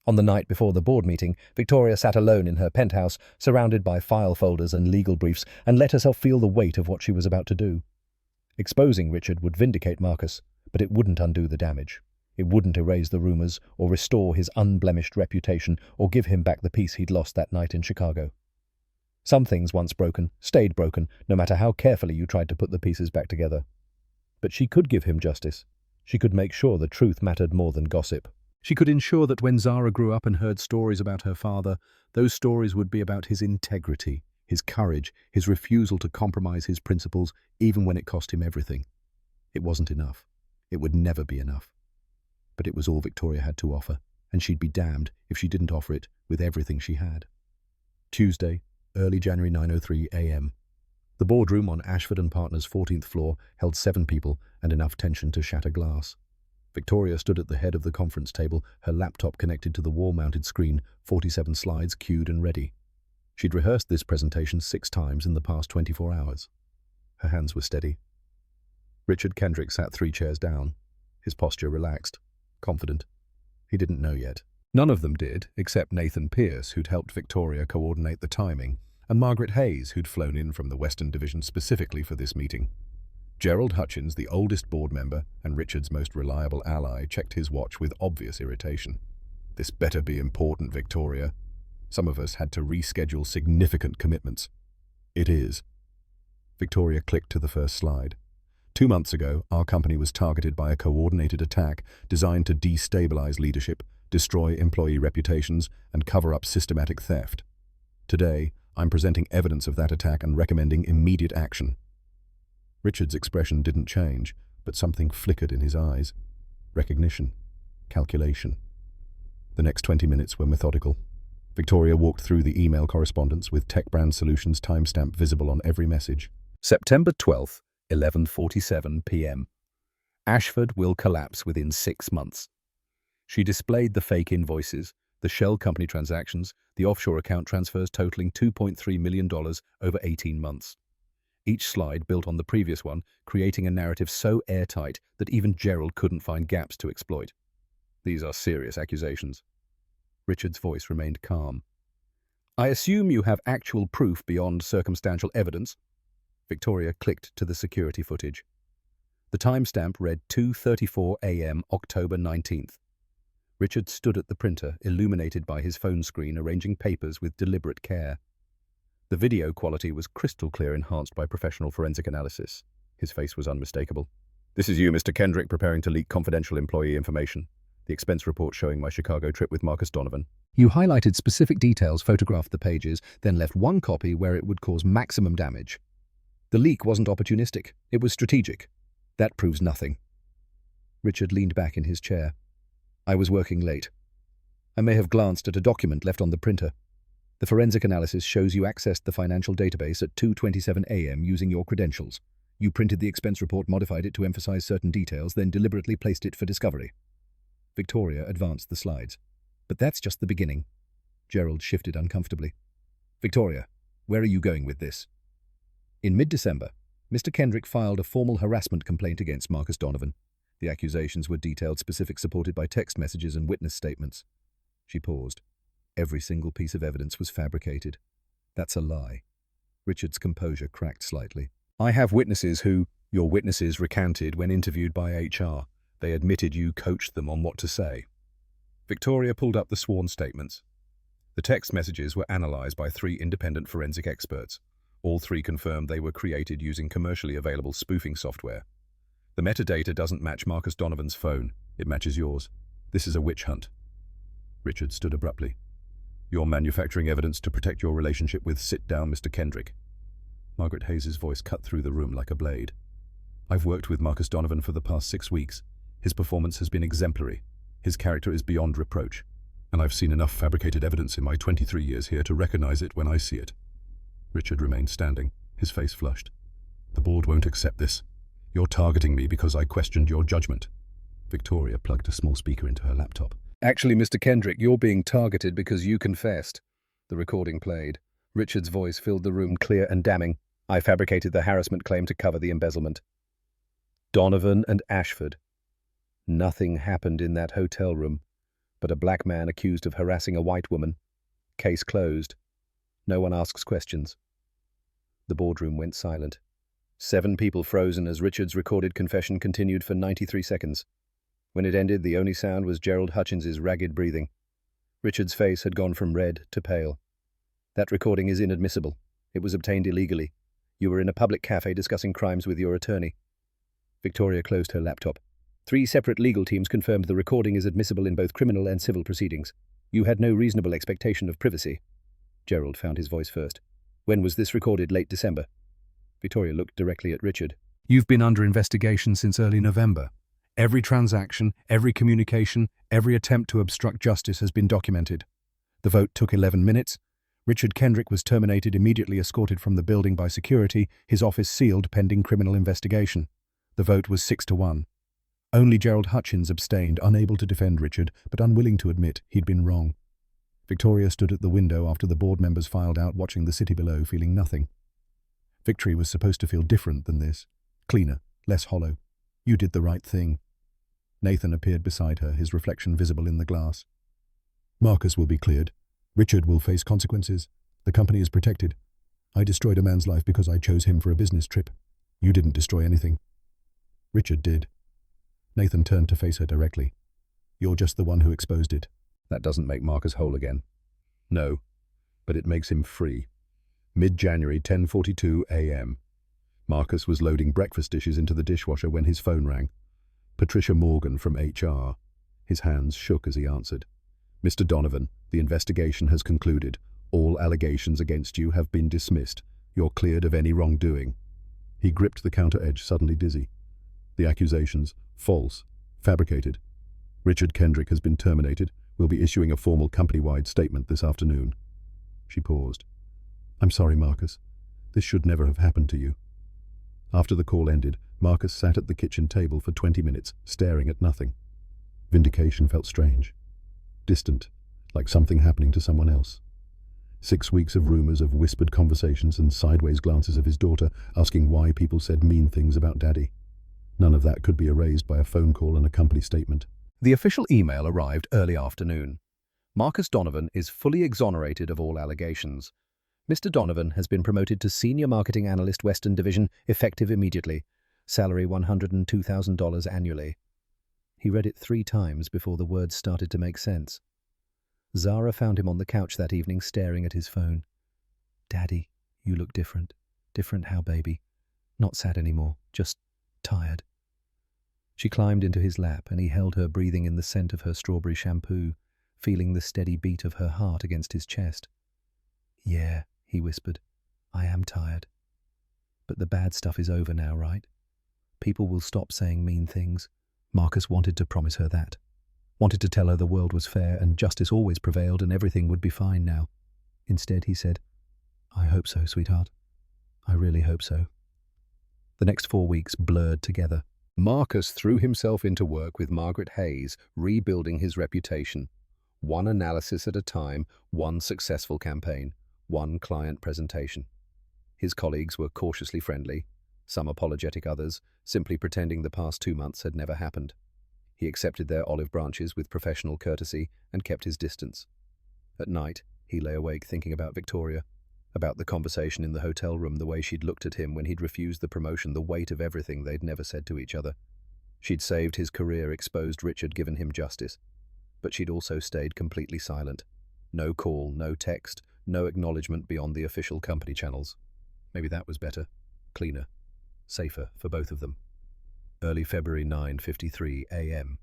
On the night before the board meeting, Victoria sat alone in her penthouse, surrounded by file folders and legal briefs, and let herself feel the weight of what she was about to do. Exposing Richard would vindicate Marcus, but it wouldn't undo the damage. It wouldn't erase the rumors or restore his unblemished reputation or give him back the peace he'd lost that night in Chicago. Some things once broken stayed broken, no matter how carefully you tried to put the pieces back together. But she could give him justice. She could make sure the truth mattered more than gossip. She could ensure that when Zara grew up and heard stories about her father, those stories would be about his integrity, his courage, his refusal to compromise his principles, even when it cost him everything. It wasn't enough. It would never be enough. But it was all Victoria had to offer, and she'd be damned if she didn't offer it with everything she had. Tuesday, early January 9:03 a.m. The boardroom on Ashford and Partners' 14th floor held 7 people and enough tension to shatter glass. Victoria stood at the head of the conference table, her laptop connected to the wall-mounted screen, 47 slides queued and ready. She'd rehearsed this presentation 6 times in the past 24 hours. Her hands were steady. Richard Kendrick sat 3 chairs down, his posture relaxed, confident. He didn't know yet. None of them did, except Nathan Pierce, who'd helped Victoria coordinate the timing, and Margaret Hayes, who'd flown in from the Western Division specifically for this meeting. Gerald Hutchins, the oldest board member and Richard's most reliable ally, checked his watch with obvious irritation. This better be important, Victoria. Some of us had to reschedule significant commitments. It is. Victoria clicked to the first slide. 2 months ago, our company was targeted by a coordinated attack designed to destabilize leadership, destroy employee reputations, and cover up systematic theft. Today, I'm presenting evidence of that attack and recommending immediate action. Richard's expression didn't change, but something flickered in his eyes. Recognition. Calculation. The next 20 minutes were methodical. Victoria walked through the email correspondence with Tech Brand Solutions timestamp visible on every message. September 12th, 11:47 p.m. Ashford will collapse within 6 months. She displayed the fake invoices, the shell company transactions, the offshore account transfers totaling $2.3 million over 18 months. Each slide built on the previous one, creating a narrative so airtight that even Gerald couldn't find gaps to exploit. These are serious accusations. Richard's voice remained calm. I assume you have actual proof beyond circumstantial evidence? Victoria clicked to the security footage. The timestamp read 2:34 a.m. October 19th. Richard stood at the printer, illuminated by his phone screen, arranging papers with deliberate care. The video quality was crystal clear, enhanced by professional forensic analysis. His face was unmistakable. This is you, Mr. Kendrick, preparing to leak confidential employee information. The expense report showing my Chicago trip with Marcus Donovan. You highlighted specific details, photographed the pages, then left one copy where it would cause maximum damage. The leak wasn't opportunistic. It was strategic. That proves nothing. Richard leaned back in his chair. I was working late. I may have glanced at a document left on the printer. The forensic analysis shows you accessed the financial database at 2:27 a.m. using your credentials. You printed the expense report, modified it to emphasize certain details, then deliberately placed it for discovery. Victoria advanced the slides. But that's just the beginning. Gerald shifted uncomfortably. Victoria, where are you going with this? In mid-December, Mr. Kendrick filed a formal harassment complaint against Marcus Donovan. The accusations were detailed, specific, supported by text messages and witness statements. She paused. Every single piece of evidence was fabricated. That's a lie. Richard's composure cracked slightly. I have witnesses who, your witnesses recanted when interviewed by HR. They admitted you coached them on what to say. Victoria pulled up the sworn statements. The text messages were analysed by 3 independent forensic experts. All 3 confirmed they were created using commercially available spoofing software. The metadata doesn't match Marcus Donovan's phone. It matches yours. This is a witch hunt. Richard stood abruptly. You're manufacturing evidence to protect your relationship with Sit Down, Mr. Kendrick. Margaret Hayes' voice cut through the room like a blade. I've worked with Marcus Donovan for the past 6 weeks. His performance has been exemplary. His character is beyond reproach. And I've seen enough fabricated evidence in my 23 years here to recognize it when I see it. Richard remained standing, his face flushed. The board won't accept this. You're targeting me because I questioned your judgment. Victoria plugged a small speaker into her laptop. Actually, Mr. Kendrick, you're being targeted because you confessed. The recording played. Richard's voice filled the room clear and damning. I fabricated the harassment claim to cover the embezzlement. Donovan and Ashford. Nothing happened in that hotel room, but a black man accused of harassing a white woman. Case closed. No one asks questions. The boardroom went silent. 7 people frozen as Richard's recorded confession continued for 93 seconds. When it ended, the only sound was Gerald Hutchins's ragged breathing. Richard's face had gone from red to pale. That recording is inadmissible. It was obtained illegally. You were in a public cafe discussing crimes with your attorney. Victoria closed her laptop. 3 separate legal teams confirmed the recording is admissible in both criminal and civil proceedings. You had no reasonable expectation of privacy. Gerald found his voice first. When was this recorded? Late December. Victoria looked directly at Richard. You've been under investigation since early November. Every transaction, every communication, every attempt to obstruct justice has been documented. The vote took 11 minutes. Richard Kendrick was terminated, immediately escorted from the building by security, his office sealed pending criminal investigation. The vote was 6-1. Only Gerald Hutchins abstained, unable to defend Richard, but unwilling to admit he'd been wrong. Victoria stood at the window after the board members filed out, watching the city below, feeling nothing. Victory was supposed to feel different than this. Cleaner, less hollow. You did the right thing. Nathan appeared beside her, his reflection visible in the glass. Marcus will be cleared. Richard will face consequences. The company is protected. I destroyed a man's life because I chose him for a business trip. You didn't destroy anything. Richard did. Nathan turned to face her directly. You're just the one who exposed it. That doesn't make Marcus whole again. No, but it makes him free. Mid-January, 10:42 a.m. Marcus was loading breakfast dishes into the dishwasher when his phone rang. Patricia Morgan from HR. His hands shook as he answered. Mr. Donovan, the investigation has concluded. All allegations against you have been dismissed. You're cleared of any wrongdoing. He gripped the counter edge, suddenly dizzy. The accusations, false, fabricated. Richard Kendrick has been terminated. We'll be issuing a formal company-wide statement this afternoon. She paused. I'm sorry, Marcus. This should never have happened to you. After the call ended, Marcus sat at the kitchen table for 20 minutes, staring at nothing. Vindication felt strange. Distant, like something happening to someone else. 6 weeks of rumors, of whispered conversations and sideways glances of his daughter, asking why people said mean things about Daddy. None of that could be erased by a phone call and a company statement. The official email arrived early afternoon. Marcus Donovan is fully exonerated of all allegations. Mr. Donovan has been promoted to Senior Marketing Analyst Western Division, effective immediately. Salary $102,000 annually. He read it 3 times before the words started to make sense. Zara found him on the couch that evening, staring at his phone. Daddy, you look different. Different how, baby? Not sad anymore, just tired. She climbed into his lap and he held her, breathing in the scent of her strawberry shampoo, feeling the steady beat of her heart against his chest. Yeah, he whispered, I am tired. But the bad stuff is over now, right? People will stop saying mean things. Marcus wanted to promise her that. Wanted to tell her the world was fair and justice always prevailed and everything would be fine now. Instead, he said, I hope so, sweetheart. I really hope so. The next 4 weeks blurred together. Marcus threw himself into work with Margaret Hayes, rebuilding his reputation. One analysis at a time, one successful campaign, one client presentation. His colleagues were cautiously friendly, some apologetic, others simply pretending the past 2 months had never happened. He accepted their olive branches with professional courtesy and kept his distance. At night, he lay awake thinking about Victoria, about the conversation in the hotel room, the way she'd looked at him when he'd refused the promotion, the weight of everything they'd never said to each other. She'd saved his career, exposed Richard, given him justice. But she'd also stayed completely silent. No call, no text, no acknowledgement beyond the official company channels. Maybe that was better, cleaner, safer for both of them. Early February, 9:53 a.m.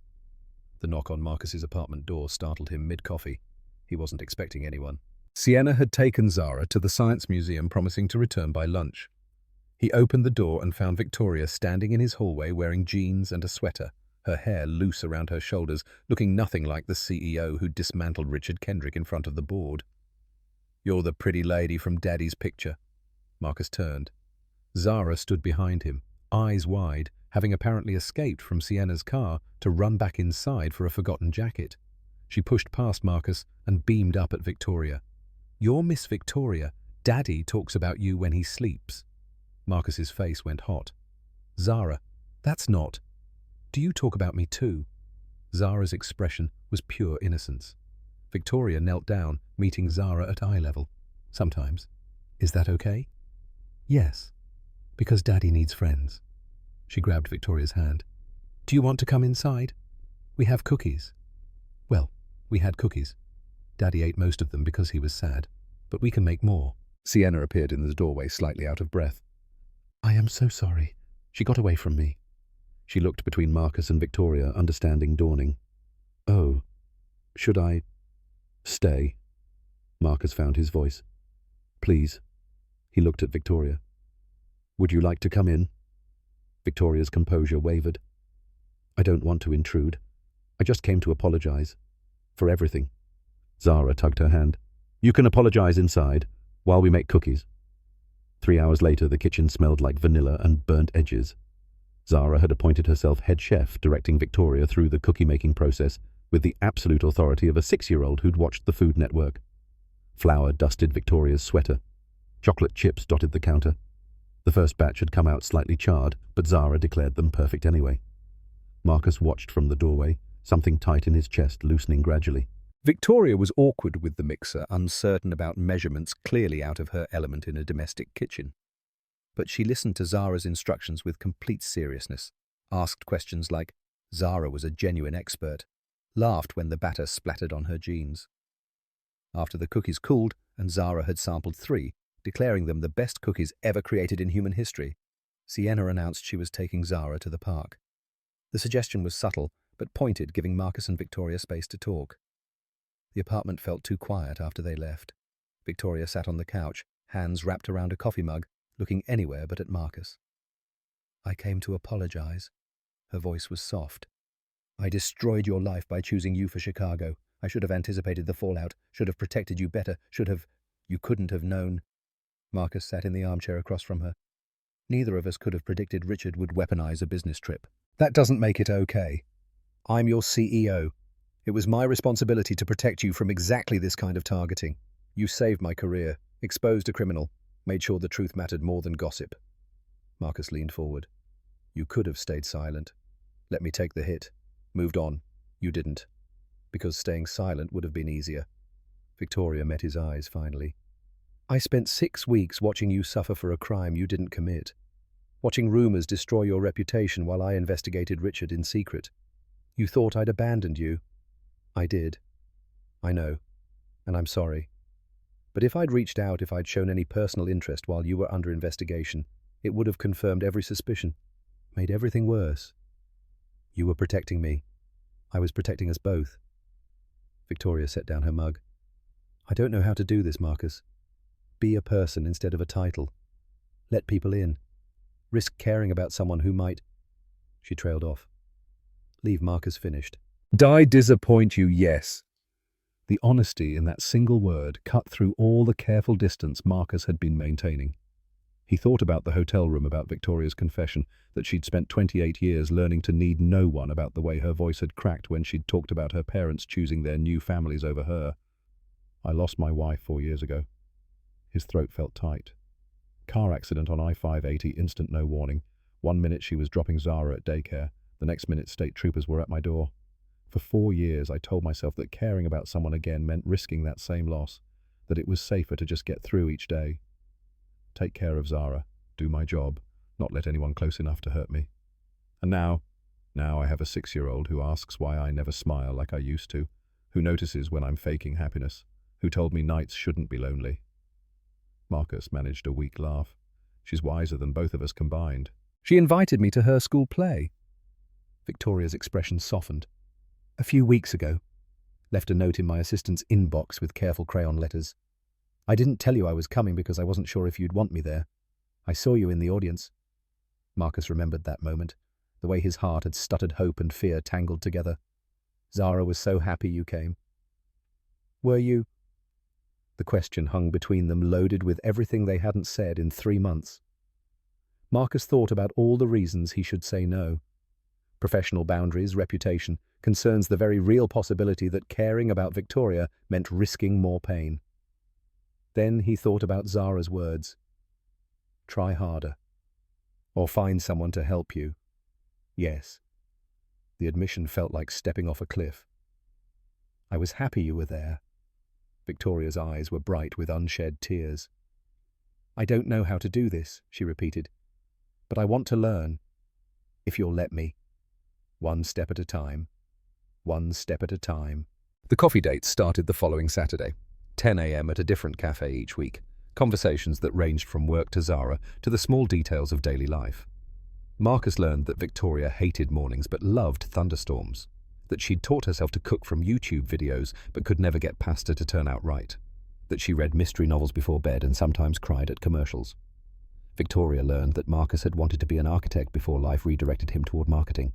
The knock on Marcus's apartment door startled him mid-coffee. He wasn't expecting anyone. Sienna had taken Zara to the Science Museum, promising to return by lunch. He opened the door and found Victoria standing in his hallway wearing jeans and a sweater, her hair loose around her shoulders, looking nothing like the CEO who'd dismantled Richard Kendrick in front of the board. "You're the pretty lady from Daddy's picture." Marcus turned. Zara stood behind him, eyes wide, having apparently escaped from Sienna's car to run back inside for a forgotten jacket. She pushed past Marcus and beamed up at Victoria. "You're Miss Victoria. Daddy talks about you when he sleeps." Marcus's face went hot. "Zara, that's not. Do you talk about me too?" Zara's expression was pure innocence. Victoria knelt down, meeting Zara at eye level. "Sometimes. Is that okay?" "Yes, because Daddy needs friends." She grabbed Victoria's hand. "Do you want to come inside? We have cookies." "Well, we had cookies. Daddy ate most of them because he was sad, but we can make more." Sienna appeared in the doorway, slightly out of breath. "I am so sorry. She got away from me." She looked between Marcus and Victoria, understanding dawning. "Oh, should I stay?" Marcus found his voice. "Please." He looked at Victoria. "Would you like to come in?" Victoria's composure wavered. "I don't want to intrude. I just came to apologize. For everything." Zara tugged her hand. "You can apologize inside, while we make cookies." 3 hours later, the kitchen smelled like vanilla and burnt edges. Zara had appointed herself head chef, directing Victoria through the cookie-making process with the absolute authority of a 6-year-old who'd watched the Food Network. Flour dusted Victoria's sweater. Chocolate chips dotted the counter. The first batch had come out slightly charred, but Zara declared them perfect anyway. Marcus watched from the doorway, something tight in his chest loosening gradually. Victoria was awkward with the mixer, uncertain about measurements, clearly out of her element in a domestic kitchen. But she listened to Zara's instructions with complete seriousness, asked questions like Zara was a genuine expert, laughed when the batter splattered on her jeans. After the cookies cooled and Zara had sampled 3, declaring them the best cookies ever created in human history, Sienna announced she was taking Zara to the park. The suggestion was subtle, but pointed, giving Marcus and Victoria space to talk. The apartment felt too quiet after they left. Victoria sat on the couch, hands wrapped around a coffee mug, looking anywhere but at Marcus. "I came to apologize." Her voice was soft. "I destroyed your life by choosing you for Chicago. I should have anticipated the fallout, should have protected you better, You couldn't have known." Marcus sat in the armchair across from her. "Neither of us could have predicted Richard would weaponize a business trip." "That doesn't make it okay. I'm your CEO. It was my responsibility to protect you from exactly this kind of targeting. You saved my career, exposed a criminal, made sure the truth mattered more than gossip." Marcus leaned forward. "You could have stayed silent. Let me take the hit. Moved on. You didn't. Because staying silent would have been easier." Victoria met his eyes finally. "I spent 6 weeks watching you suffer for a crime you didn't commit. Watching rumors destroy your reputation while I investigated Richard in secret. You thought I'd abandoned you. I did. I know. And I'm sorry. But if I'd reached out, if I'd shown any personal interest while you were under investigation, it would have confirmed every suspicion, made everything worse. You were protecting me. I was protecting us both." Victoria set down her mug. "I don't know how to do this, Marcus. Be a person instead of a title. Let people in. Risk caring about someone who might—" She trailed off. Leave Marcus finished. "I disappoint you, yes." The honesty in that single word cut through all the careful distance Marcus had been maintaining. He thought about the hotel room, about Victoria's confession, that she'd spent 28 years learning to need no one, about the way her voice had cracked when she'd talked about her parents choosing their new families over her. "I lost my wife 4 years ago." His throat felt tight. Car accident on I-580, instant no warning. 1 minute she was dropping Zara at daycare. The next minute state troopers were at my door. For 4 years I told myself that caring about someone again meant risking that same loss, that it was safer to just get through each day. Take care of Zara, do my job, not let anyone close enough to hurt me. And now Now I have a 6-year-old who asks why I never smile like I used to, who notices when I'm faking happiness, who told me nights shouldn't be lonely. Marcus managed a weak laugh. She's wiser than both of us combined. She invited me to her school play. Victoria's expression softened. A few weeks ago. Left a note in my assistant's inbox with careful crayon letters. I didn't tell you I was coming because I wasn't sure if you'd want me there. I saw you in the audience. Marcus remembered that moment, the way his heart had stuttered hope and fear tangled together. Zara was so happy you came. Were you? The question hung between them, loaded with everything they hadn't said in 3 months. Marcus thought about all the reasons he should say no. Professional boundaries, reputation, concerns, the very real possibility that caring about Victoria meant risking more pain. Then he thought about Zara's words. Try harder. Or find someone to help you. Yes. The admission felt like stepping off a cliff. I was happy you were there. Victoria's eyes were bright with unshed tears. I don't know how to do this, she repeated, but I want to learn. If you'll let me. 1 step at a time. 1 step at a time. The coffee dates started the following Saturday, 10 a.m. at a different cafe each week. Conversations that ranged from work to Zara to the small details of daily life. Marcus learned that Victoria hated mornings but loved thunderstorms, that she'd taught herself to cook from YouTube videos but could never get pasta to turn out right, that she read mystery novels before bed and sometimes cried at commercials. Victoria learned that Marcus had wanted to be an architect before life redirected him toward marketing,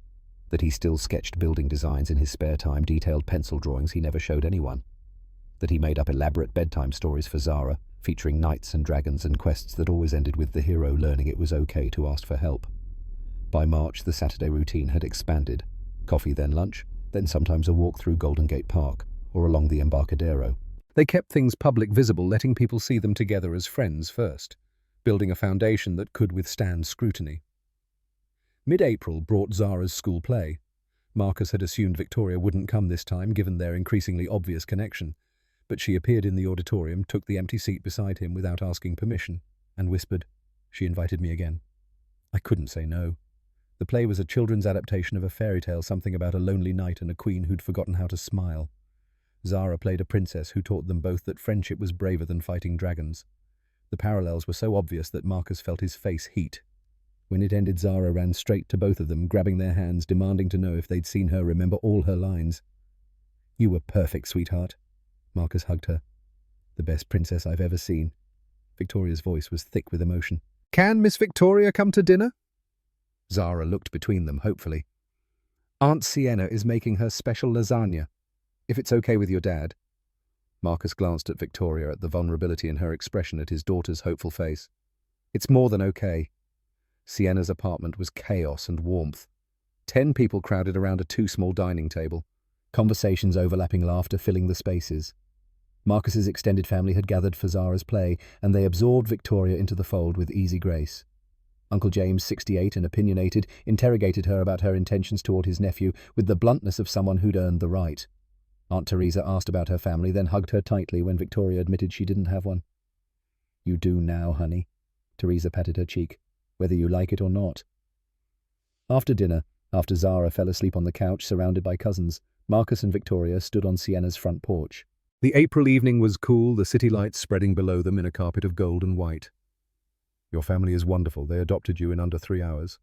that he still sketched building designs in his spare time, detailed pencil drawings he never showed anyone, that he made up elaborate bedtime stories for Zara, featuring knights and dragons and quests that always ended with the hero learning it was okay to ask for help. By March, the Saturday routine had expanded. Coffee, then lunch, then sometimes a walk through Golden Gate Park or along the Embarcadero. They kept things public visible, letting people see them together as friends first, building a foundation that could withstand scrutiny. Mid-April brought Zara's school play. Marcus had assumed Victoria wouldn't come this time, given their increasingly obvious connection, but she appeared in the auditorium, took the empty seat beside him without asking permission, and whispered, "She invited me again." I couldn't say no. The play was a children's adaptation of a fairy tale, something about a lonely knight and a queen who'd forgotten how to smile. Zara played a princess who taught them both that friendship was braver than fighting dragons. The parallels were so obvious that Marcus felt his face heat. When it ended, Zara ran straight to both of them, grabbing their hands, demanding to know if they'd seen her remember all her lines. "You were perfect, sweetheart." Marcus hugged her. "The best princess I've ever seen." Victoria's voice was thick with emotion. "Can Miss Victoria come to dinner?" Zara looked between them hopefully. "Aunt Sienna is making her special lasagna, if it's okay with your dad." Marcus glanced at Victoria, at the vulnerability in her expression, at his daughter's hopeful face. "It's more than okay." Sienna's apartment was chaos and warmth. 10 people crowded around a too-small dining table. Conversations, overlapping laughter filling the spaces. Marcus's extended family had gathered for Zara's play, and they absorbed Victoria into the fold with easy grace. Uncle James, 68 and opinionated, interrogated her about her intentions toward his nephew with the bluntness of someone who'd earned the right. Aunt Teresa asked about her family, then hugged her tightly when Victoria admitted she didn't have one. "You do now, honey." Teresa patted her cheek, "whether you like it or not." After dinner, after Zara fell asleep on the couch surrounded by cousins, Marcus and Victoria stood on Sienna's front porch. The April evening was cool, the city lights spreading below them in a carpet of gold and white. "Your family is wonderful. They adopted you in under 3 hours."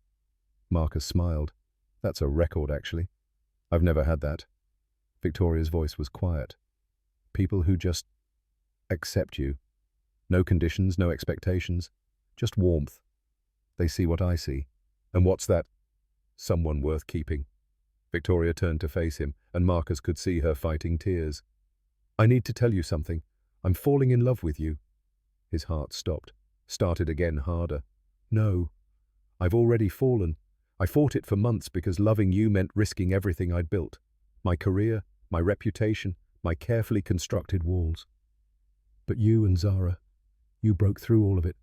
Marcus smiled. "That's a record, actually. I've never had that." Victoria's voice was quiet. "People who just accept you. No conditions, no expectations. Just warmth. They see what I see. And what's that? Someone worth keeping." Victoria turned to face him, and Marcus could see her fighting tears. "I need to tell you something. I'm falling in love with you." His heart stopped, started again harder. "No. I've already fallen. I fought it for months because loving you meant risking everything I'd built. My career, my reputation, my carefully constructed walls. But you and Zara, you broke through all of it.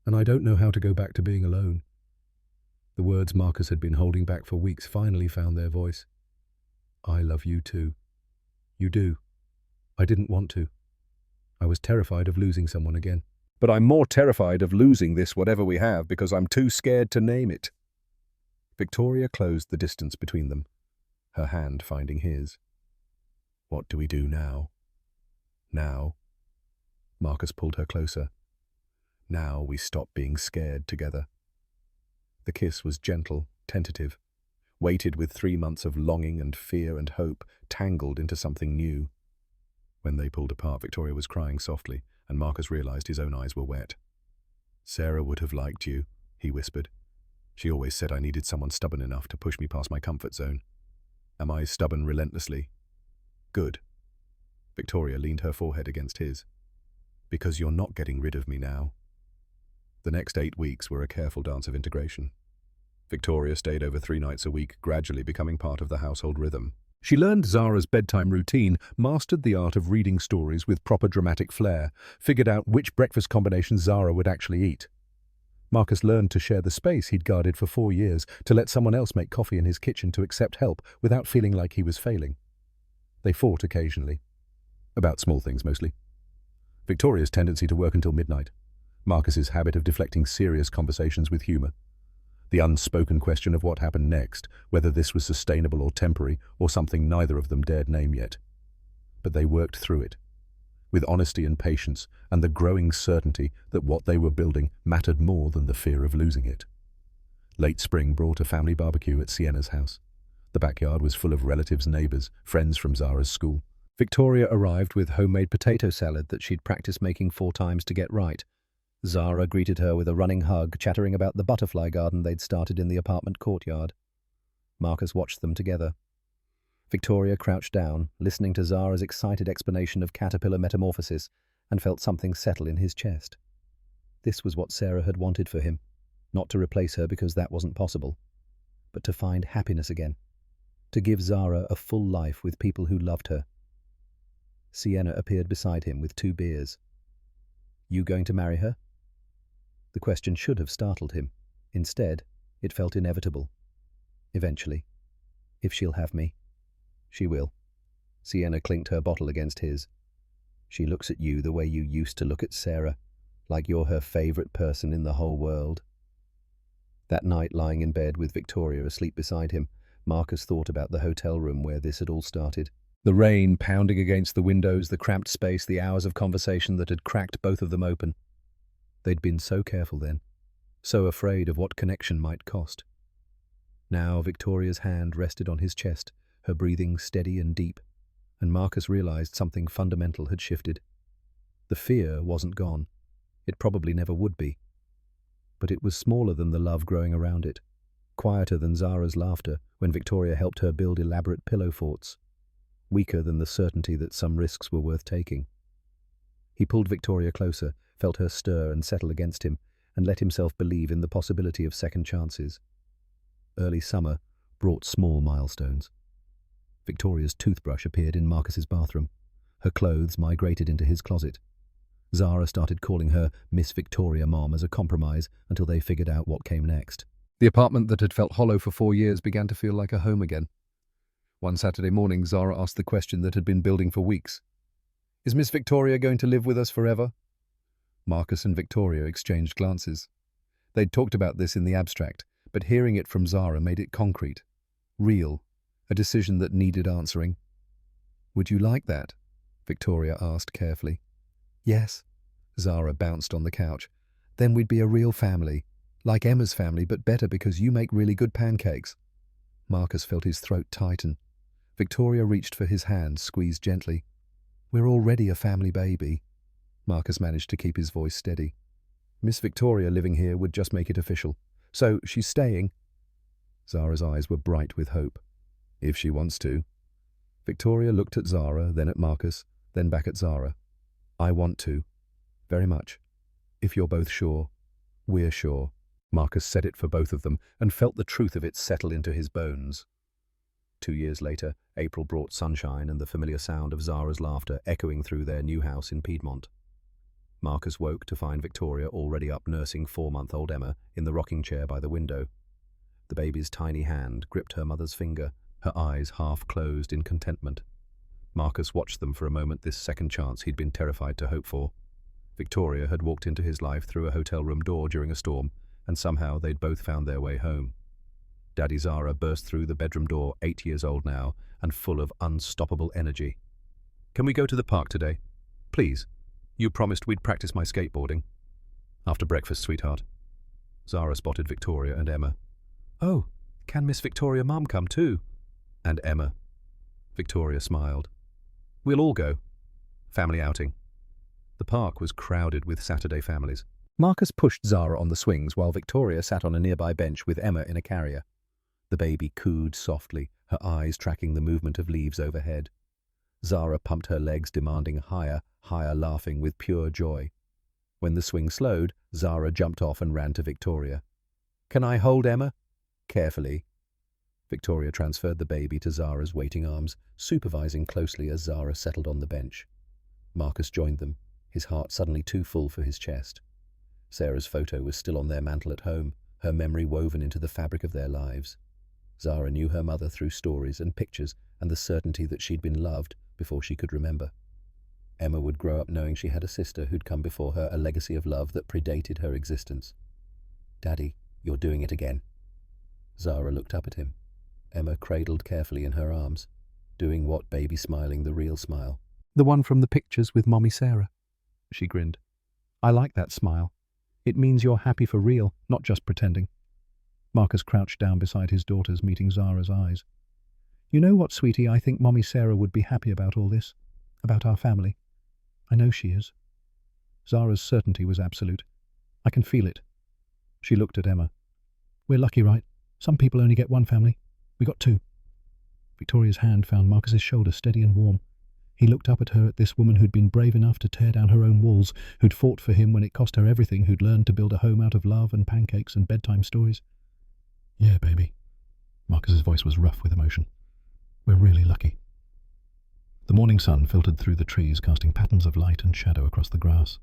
And I don't know how to go back to being alone." The words Marcus had been holding back for weeks finally found their voice. "I love you too. You do. I didn't want to. I was terrified of losing someone again. But I'm more terrified of losing this whatever we have because I'm too scared to name it." Victoria closed the distance between them, her hand finding his. What do we do now? Now. Marcus pulled her closer. Now we stop being scared together. The kiss was gentle, tentative, weighted with 3 months of longing and fear and hope, tangled into something new. When they pulled apart, Victoria was crying softly, and Marcus realized his own eyes were wet. Sarah would have liked you, he whispered. She always said I needed someone stubborn enough to push me past my comfort zone. Am I stubborn relentlessly? Good. Victoria leaned her forehead against his. Because you're not getting rid of me now. The next 8 weeks were a careful dance of integration. Victoria stayed over 3 nights a week, gradually becoming part of the household rhythm. She learned Zara's bedtime routine, mastered the art of reading stories with proper dramatic flair, figured out which breakfast combinations Zara would actually eat. Marcus learned to share the space he'd guarded for 4 years, to let someone else make coffee in his kitchen, to accept help without feeling like he was failing. They fought occasionally. About small things mostly. Victoria's tendency to work until midnight. Marcus's habit of deflecting serious conversations with humour. The unspoken question of what happened next, whether this was sustainable or temporary, or something neither of them dared name yet. But they worked through it, with honesty and patience, and the growing certainty that what they were building mattered more than the fear of losing it. Late spring brought a family barbecue at Sienna's house. The backyard was full of relatives, neighbours, friends from Zara's school. Victoria arrived with homemade potato salad that she'd practiced making 4 times to get right. Zara greeted her with a running hug, chattering about the butterfly garden they'd started in the apartment courtyard. Marcus watched them together. Victoria crouched down, listening to Zara's excited explanation of caterpillar metamorphosis, and felt something settle in his chest. This was what Sarah had wanted for him, not to replace her because that wasn't possible, but to find happiness again, to give Zara a full life with people who loved her. Sienna appeared beside him with 2 beers. You going to marry her? The question should have startled him. Instead, it felt inevitable. Eventually. If she'll have me. She will. Sienna clinked her bottle against his. She looks at you the way you used to look at Sarah, like you're her favourite person in the whole world. That night, lying in bed with Victoria asleep beside him, Marcus thought about the hotel room where this had all started. The rain pounding against the windows, the cramped space, the hours of conversation that had cracked both of them open. They'd been so careful then, so afraid of what connection might cost. Now Victoria's hand rested on his chest, her breathing steady and deep, and Marcus realized something fundamental had shifted. The fear wasn't gone. It probably never would be. But it was smaller than the love growing around it, quieter than Zara's laughter when Victoria helped her build elaborate pillow forts, weaker than the certainty that some risks were worth taking. He pulled Victoria closer, felt her stir and settle against him, and let himself believe in the possibility of second chances. Early summer brought small milestones. Victoria's toothbrush appeared in Marcus's bathroom. Her clothes migrated into his closet. Zara started calling her Miss Victoria Mom as a compromise until they figured out what came next. The apartment that had felt hollow for 4 years began to feel like a home again. One Saturday morning, Zara asked the question that had been building for weeks. Is Miss Victoria going to live with us forever? Marcus and Victoria exchanged glances. They'd talked about this in the abstract, but hearing it from Zara made it concrete, real, a decision that needed answering. Would you like that? Victoria asked carefully. Yes. Zara bounced on the couch. Then we'd be a real family, like Emma's family, but better because you make really good pancakes. Marcus felt his throat tighten. Victoria reached for his hand, squeezed gently. We're already a family baby. Marcus managed to keep his voice steady. Miss Victoria living here would just make it official. So she's staying. Zara's eyes were bright with hope. If she wants to. Victoria looked at Zara, then at Marcus, then back at Zara. I want to. Very much. If you're both sure. We're sure. Marcus said it for both of them and felt the truth of it settle into his bones. 2 years later, April brought sunshine and the familiar sound of Zara's laughter echoing through their new house in Piedmont. Marcus woke to find Victoria already up nursing 4-month-old Emma in the rocking chair by the window. The baby's tiny hand gripped her mother's finger, her eyes half closed in contentment. Marcus watched them for a moment, this second chance he'd been terrified to hope for. Victoria had walked into his life through a hotel room door during a storm, and somehow they'd both found their way home. Daddy Zara burst through the bedroom door, 8 years old now, and full of unstoppable energy. Can we go to the park today? Please. You promised we'd practice my skateboarding. After breakfast, sweetheart. Zara spotted Victoria and Emma. Oh, can Miss Victoria Mum come too? And Emma. Victoria smiled. We'll all go. Family outing. The park was crowded with Saturday families. Marcus pushed Zara on the swings while Victoria sat on a nearby bench with Emma in a carrier. The baby cooed softly, her eyes tracking the movement of leaves overhead. Zara pumped her legs, demanding higher, higher, laughing with pure joy. When the swing slowed, Zara jumped off and ran to Victoria. Can I hold Emma? Carefully. Victoria transferred the baby to Zara's waiting arms, supervising closely as Zara settled on the bench. Marcus joined them, his heart suddenly too full for his chest. Sarah's photo was still on their mantel at home, her memory woven into the fabric of their lives. Zara knew her mother through stories and pictures and the certainty that she'd been loved before she could remember. Emma would grow up knowing she had a sister who'd come before her, a legacy of love that predated her existence. Daddy, you're doing it again. Zara looked up at him. Emma cradled carefully in her arms, doing what, baby smiling, the real smile. The one from the pictures with Mommy Sarah. She grinned. I like that smile. It means you're happy for real, not just pretending. Marcus crouched down beside his daughters, meeting Zara's eyes. You know what, sweetie, I think Mommy Sarah would be happy about all this, about our family. I know she is. Zara's certainty was absolute. I can feel it. She looked at Emma. We're lucky, right? Some people only get one family. We got two. Victoria's hand found Marcus's shoulder, steady and warm. He looked up at her, at this woman who'd been brave enough to tear down her own walls, who'd fought for him when it cost her everything, who'd learned to build a home out of love and pancakes and bedtime stories. Yeah, baby. Marcus's voice was rough with emotion. We're really lucky. The morning sun filtered through the trees, casting patterns of light and shadow across the grass.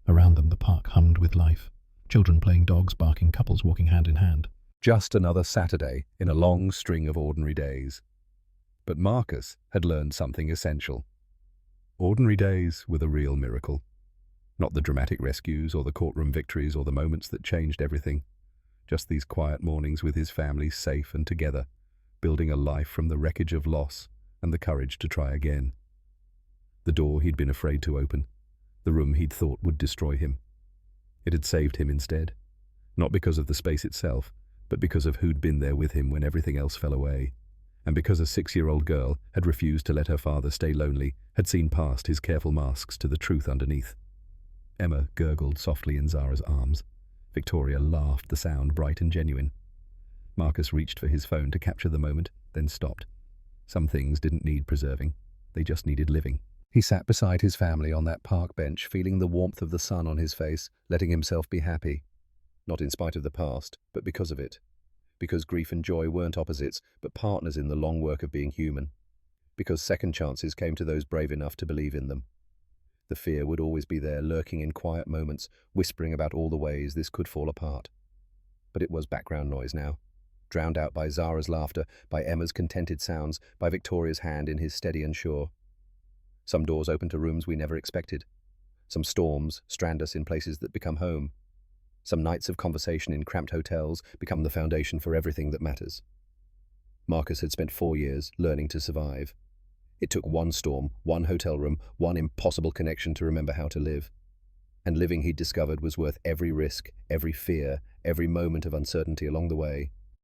Around them, the park hummed with life. Children playing, dogs barking, couples walking hand in hand. Just another Saturday in a long string of ordinary days. But Marcus had learned something essential. Ordinary days were the real miracle. Not the dramatic rescues or the courtroom victories or the moments that changed everything. Just these quiet mornings with his family, safe and together, building a life from the wreckage of loss and the courage to try again. The door he'd been afraid to open, the room he'd thought would destroy him. It had saved him instead, not because of the space itself, but because of who'd been there with him when everything else fell away, and because a 6-year-old girl had refused to let her father stay lonely, had seen past his careful masks to the truth underneath. Emma gurgled softly in Zara's arms. Victoria laughed, the sound bright and genuine. Marcus reached for his phone to capture the moment, then stopped. Some things didn't need preserving. They just needed living. He sat beside his family on that park bench, feeling the warmth of the sun on his face, letting himself be happy. Not in spite of the past, but because of it. Because grief and joy weren't opposites, but partners in the long work of being human. Because second chances came to those brave enough to believe in them. The fear would always be there, lurking in quiet moments, whispering about all the ways this could fall apart. But it was background noise now, drowned out by Zara's laughter, by Emma's contented sounds, by Victoria's hand in his steady and sure. Some doors open to rooms we never expected. Some storms strand us in places that become home. Some nights of conversation in cramped hotels become the foundation for everything that matters. Marcus had spent 4 years learning to survive. It took one storm, one hotel room, one impossible connection to remember how to live. And living, he'd discovered, was worth every risk, every fear, every moment of uncertainty along the way.